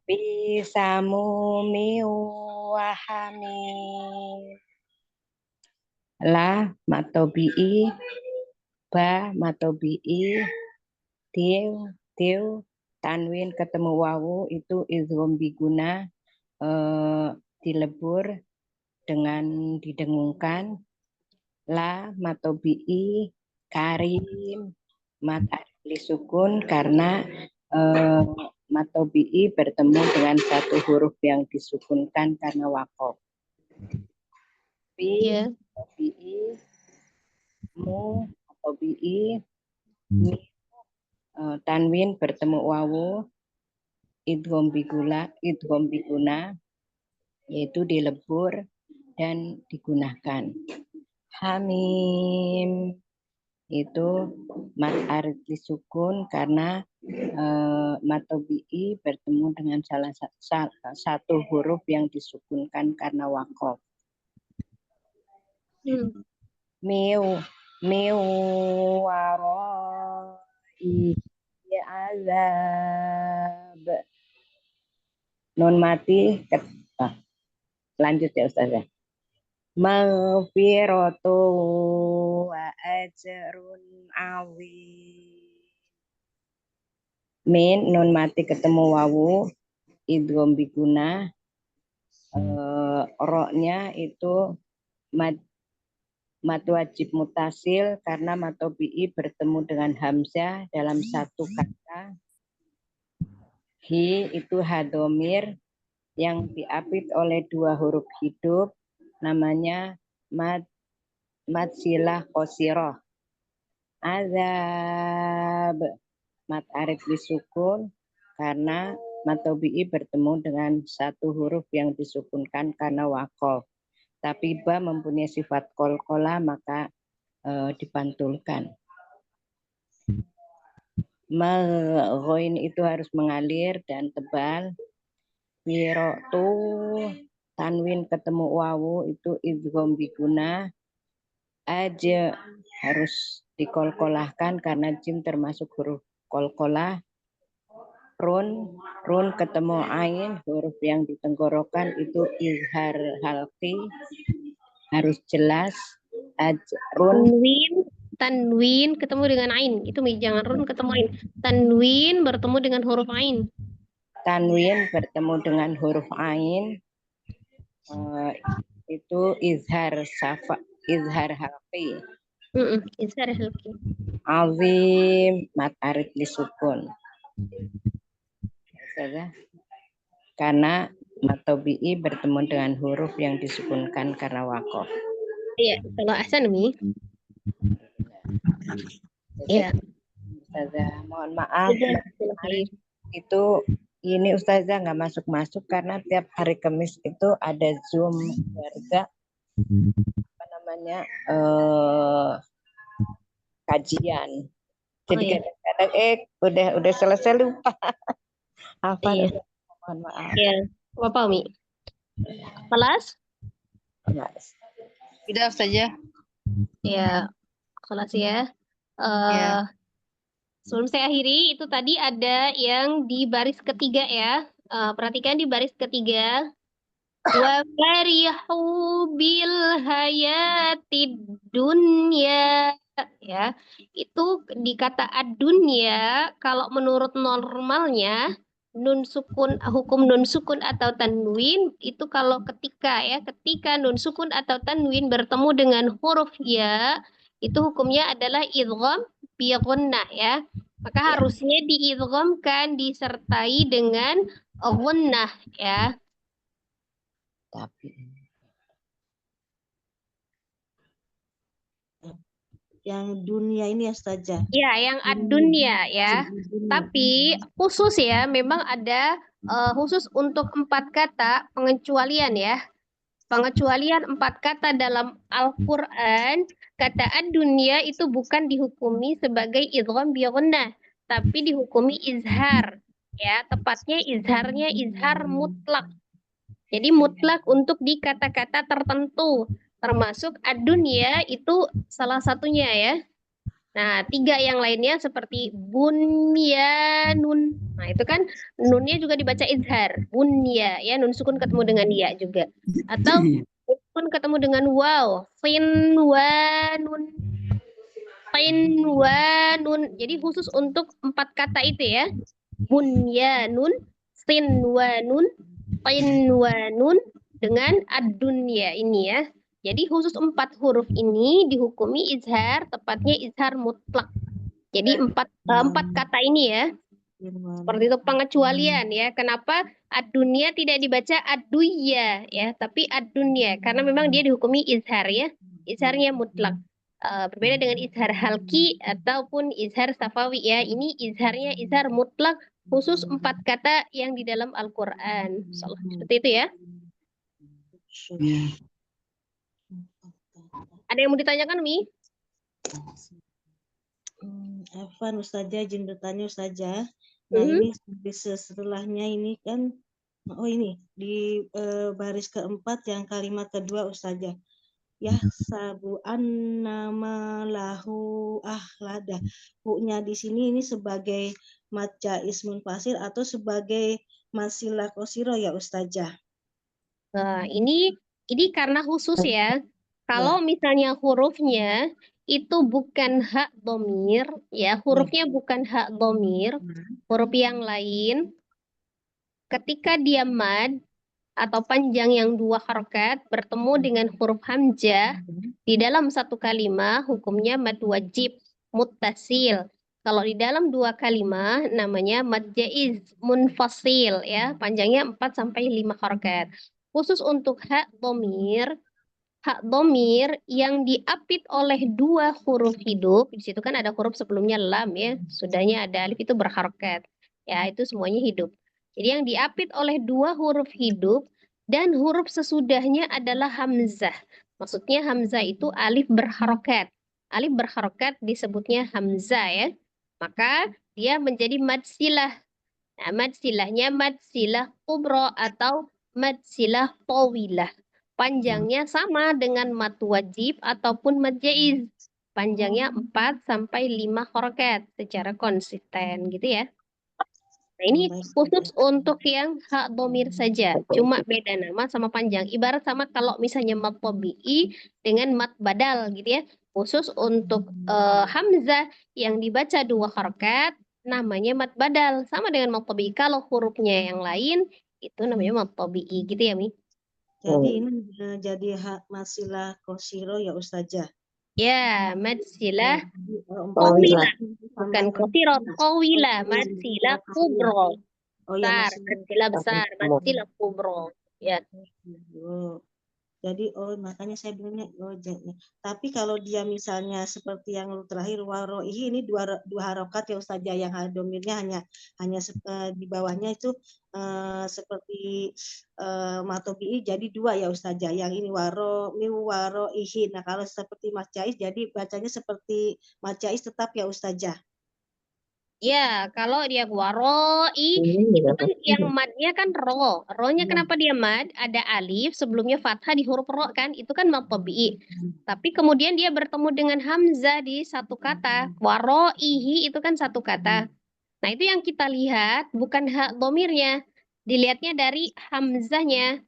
F: Bisamumi wa hamim.
I: La matobi'i, ba matobi'i, tiu, tanwin ketemu wawu itu idgham biguna dilebur dengan didengungkan. La matobi'i, karim, mat alif sukun karena matobi'i bertemu dengan satu huruf yang disukunkan karena waqaf.
B: Ya.
I: Matobi'i, mu, matobi'i, mi, tanwin bertemu wawu, idgham biguna, yaitu dilebur dan digunakan. Hamim itu mat arid disukun karena matobi'i bertemu dengan salah satu huruf yang disukunkan karena waqaf. Miu warai azab. Nun mati lanjut ya Ustazah. Maghfiratu wa ajrun azim. Min nun mati ketemu wawu idgham biguna, ro-nya itu mad wajib mutasil karena matobi'i bertemu dengan hamzah dalam satu kata. Hi itu hadomir yang diapit oleh dua huruf hidup, namanya mad silah qasiroh. Azab mad arid disukun karena matobi'i bertemu dengan satu huruf yang disukunkan karena waqaf. Tapi ba mempunyai sifat qalqalah maka dipantulkan. Maghoin itu harus mengalir dan tebal. Wiratu tanwin ketemu wawu itu idgham biguna. Aja harus dikolkolahkan karena jim termasuk huruf kolkolah. Run ketemu ain, huruf yang ditenggorokan itu izhar halqi, harus jelas.
B: Tanwin ketemu dengan ain, itu jangan run ketemu ain. Tanwin bertemu dengan huruf ain.
I: Tanwin bertemu dengan huruf ain, itu izhar halqi.
B: Izhar halqi.
I: Azim mat arid disukun. Karena matobi'i bertemu dengan huruf yang disukunkan karena waqaf.
B: Iya, kalau ahsan Mi. Iya.
I: Ustazah, mohon maaf. Itu ini Ustazah nggak masuk karena tiap hari Kamis itu ada Zoom keluarga kajian. Jadi kadang-kadang udah selesai lupa. Apa?
B: Iya.
I: Mohon maaf.
B: Iya. Apa Mi? Kelas?
A: Tidak saja.
B: Ya, kelas ya. Sebelum saya akhiri, itu tadi ada yang di baris ketiga ya. Perhatikan di baris ketiga. Wa farihu bil hayatid dunya. Ya, itu di kata ad-dunya kalau menurut normalnya hukum nun sukun atau tanwin itu kalau ketika nun sukun atau tanwin bertemu dengan huruf ya, itu hukumnya adalah idgham bi gunnah ya. Maka harusnya diidghamkan disertai dengan gunnah ya.
I: Tapi
D: yang dunia ini ya Ustazah.
B: Ya, yang ad-dunya ya. Tapi khusus ya, memang ada khusus untuk 4 kata pengecualian ya. Pengecualian 4 kata dalam Al-Quran, kata ad-dunya itu bukan dihukumi sebagai idgham bi gunnah, tapi dihukumi izhar. Ya, tepatnya izharnya izhar mutlak. Jadi mutlak untuk di kata-kata tertentu, termasuk ad-dunya itu salah satunya ya. Nah, 3 yang lainnya seperti bunyanun. Nah, itu kan nunnya juga dibaca izhar. Bunya ya, nun sukun ketemu dengan ya juga. Atau Pun ketemu dengan waw. Sinwanun. Sinwanun. Jadi khusus untuk 4 kata itu ya. Bunyanun, sinwanun, sinwanun dengan ad-dunya ini ya. Jadi khusus 4 huruf ini dihukumi izhar, tepatnya izhar mutlak. Jadi 4 kata ini ya. Seperti itu pengecualian ya. Kenapa ad-dunya tidak dibaca ad-duya ya, tapi ad-dunya karena memang dia dihukumi izhar ya. Izharnya mutlak. Berbeda dengan izhar halki ataupun izhar safawi ya. Ini izharnya izhar mutlak khusus 4 kata yang di dalam Al-Qur'an. Seperti itu ya.
C: Ya.
B: Ada yang mau ditanyakan, Mi?
D: Afwan Ustazah, izin bertanya Ustazah. Nah ini setelahnya ini kan, oh ini di baris keempat yang kalimat kedua Ustazah. Ya sabuan nama lahu ahlada. Hu-nya di sini ini sebagai mad jaiz munfasil atau sebagai masilah qasiro ya Ustazah.
B: Nah, ini karena khusus ya. Kalau misalnya hurufnya itu bukan hak domir, ya hurufnya bukan hak domir, huruf yang lain, ketika dia mad atau panjang yang 2 harokat bertemu dengan huruf hamzah di dalam satu kalimat, hukumnya mad wajib muttasil. Kalau di dalam 2 kalimat namanya mad jaiz munfasil ya, panjangnya 4 sampai 5 harokat. Khusus untuk hak domir yang diapit oleh 2 huruf hidup, di situ kan ada huruf sebelumnya lam ya, sudahnya ada alif itu berharokat. Ya, itu semuanya hidup. Jadi yang diapit oleh 2 huruf hidup dan huruf sesudahnya adalah hamzah. Maksudnya hamzah itu alif berharokat. Alif berharokat disebutnya hamzah ya. Maka dia menjadi mad silah. Nah, mad silahnya mad silah kubro atau mad silah tawilah. Panjangnya sama dengan mad wajib ataupun mad jaiz. Panjangnya 4 sampai 5 harokat secara konsisten gitu ya. Nah, ini khusus untuk yang hak domir saja. Cuma beda nama sama panjang. Ibarat sama kalau misalnya mad tabi'i dengan mad badal gitu ya. Khusus untuk hamzah yang dibaca 2 harokat namanya mad badal. Sama dengan mad tabi'i. Kalau hurufnya yang lain itu namanya mad tabi'i gitu ya, Mi.
D: Jadi ini jadi hak masilah qasiro ya Ustazah.
B: Ya, mad silah tawilah. Bukan qasiro, tawilah. Mad silah kubro.
D: Oh ya,
B: Besar, mad silah besar, mad silah kubro. Ya.
D: Jadi makanya saya bilangnya tapi kalau dia misalnya seperti yang terakhir waroihi ini dua harokat ya Ustazah, yang domirnya hanya di bawahnya itu seperti matobi'i jadi 2 ya Ustazah, yang ini waroihi. Nah kalau seperti mas jaiz jadi bacanya seperti mas jaiz tetap ya Ustazah.
B: Ya, kalau dia waroi itu kan yang madnya kan ro. Ro-nya kenapa dia mad? Ada alif sebelumnya fathah di huruf ro kan? Itu kan mad tabi'i. Tapi kemudian dia bertemu dengan hamzah di satu kata. Waroihi itu kan satu kata. Nah, itu yang kita lihat bukan hak domirnya. Dilihatnya dari hamzahnya.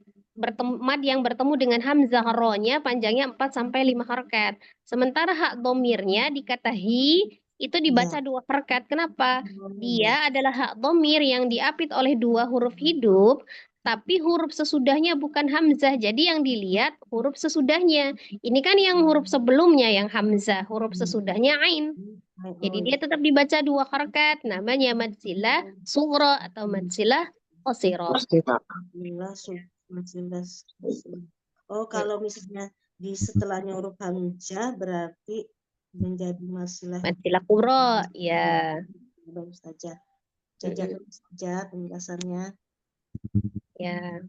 B: Mad yang bertemu dengan hamzah ro-nya panjangnya 4 sampai 5 harokat. Sementara hak domirnya di kata hi itu dibaca 2 harokat. Kenapa? Dia adalah hak domir yang diapit oleh 2 huruf hidup, tapi huruf sesudahnya bukan hamzah. Jadi yang dilihat huruf sesudahnya. Ini kan yang huruf sebelumnya yang hamzah, huruf sesudahnya ain. Jadi dia tetap dibaca 2 harokat, namanya mad silah sughra atau mad silah qasira.
D: Oh, kalau misalnya di setelahnya huruf hamzah berarti menjadi masilah
B: kubro, ya.
D: Ustazah. Saja penjelasannya.
B: Ya.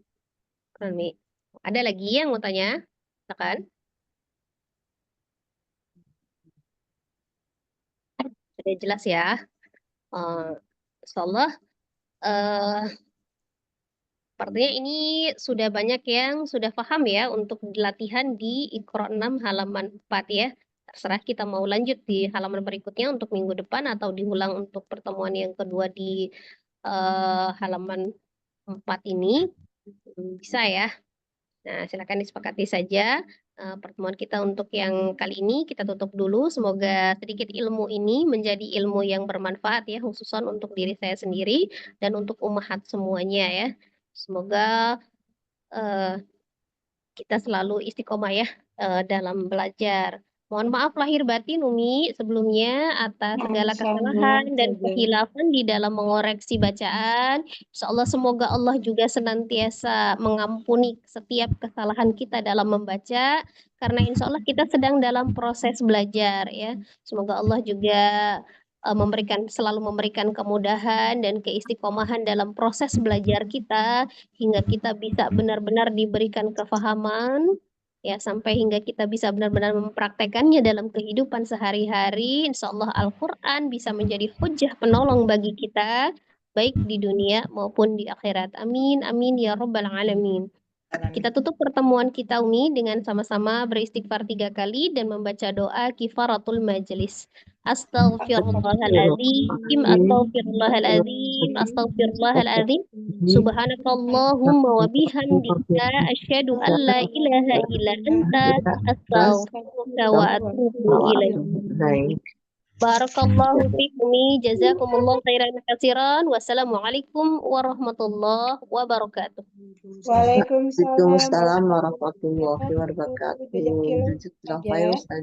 B: Kami. Ada lagi yang mau tanya? Silakan. Sudah jelas ya. Insyaallah sepertinya ini sudah banyak yang sudah paham ya untuk latihan di Iqra 6 halaman 4 ya. Terserah kita mau lanjut di halaman berikutnya untuk minggu depan atau diulang untuk pertemuan yang kedua di halaman 4 ini. Bisa ya. Nah, silakan disepakati saja pertemuan kita untuk yang kali ini kita tutup dulu. Semoga sedikit ilmu ini menjadi ilmu yang bermanfaat ya, khususan untuk diri saya sendiri dan untuk ummahat semuanya ya. Semoga kita selalu istiqomah ya dalam belajar. Mohon maaf lahir batin Umi sebelumnya atas segala kesalahan dan kehilafan di dalam mengoreksi bacaan. Insya Allah semoga Allah juga senantiasa mengampuni setiap kesalahan kita dalam membaca karena insya Allah kita sedang dalam proses belajar ya. Semoga Allah juga selalu memberikan kemudahan dan keistiqomahan dalam proses belajar kita hingga kita bisa benar-benar diberikan kefahaman ya sampai hingga kita bisa benar-benar mempraktekannya dalam kehidupan sehari-hari. Insya Allah Al-Quran bisa menjadi hujah penolong bagi kita baik di dunia maupun di akhirat. Amin, amin ya Rabbal Alamin. Kita tutup pertemuan kita Umi dengan sama-sama beristighfar 3 kali dan membaca doa kifaratul majelis. Astaghfirullahaladzim, astaghfirullahaladzim, astaghfirullahaladzim. Subhanakallahumma wa bihamdika asyhadu an la ilaha illa anta astaghfiruka wa atubu ilaik. Barakallahu fikum, jazakumullah khairan katsiran. Wassalamualaikum warahmatullahi wabarakatuh.
H: Waalaikumsalam
G: Waalaikumsalam warahmatullahi wabarakatuh.
H: wabarakatuh.
G: Jazakallah khair, Ustaz.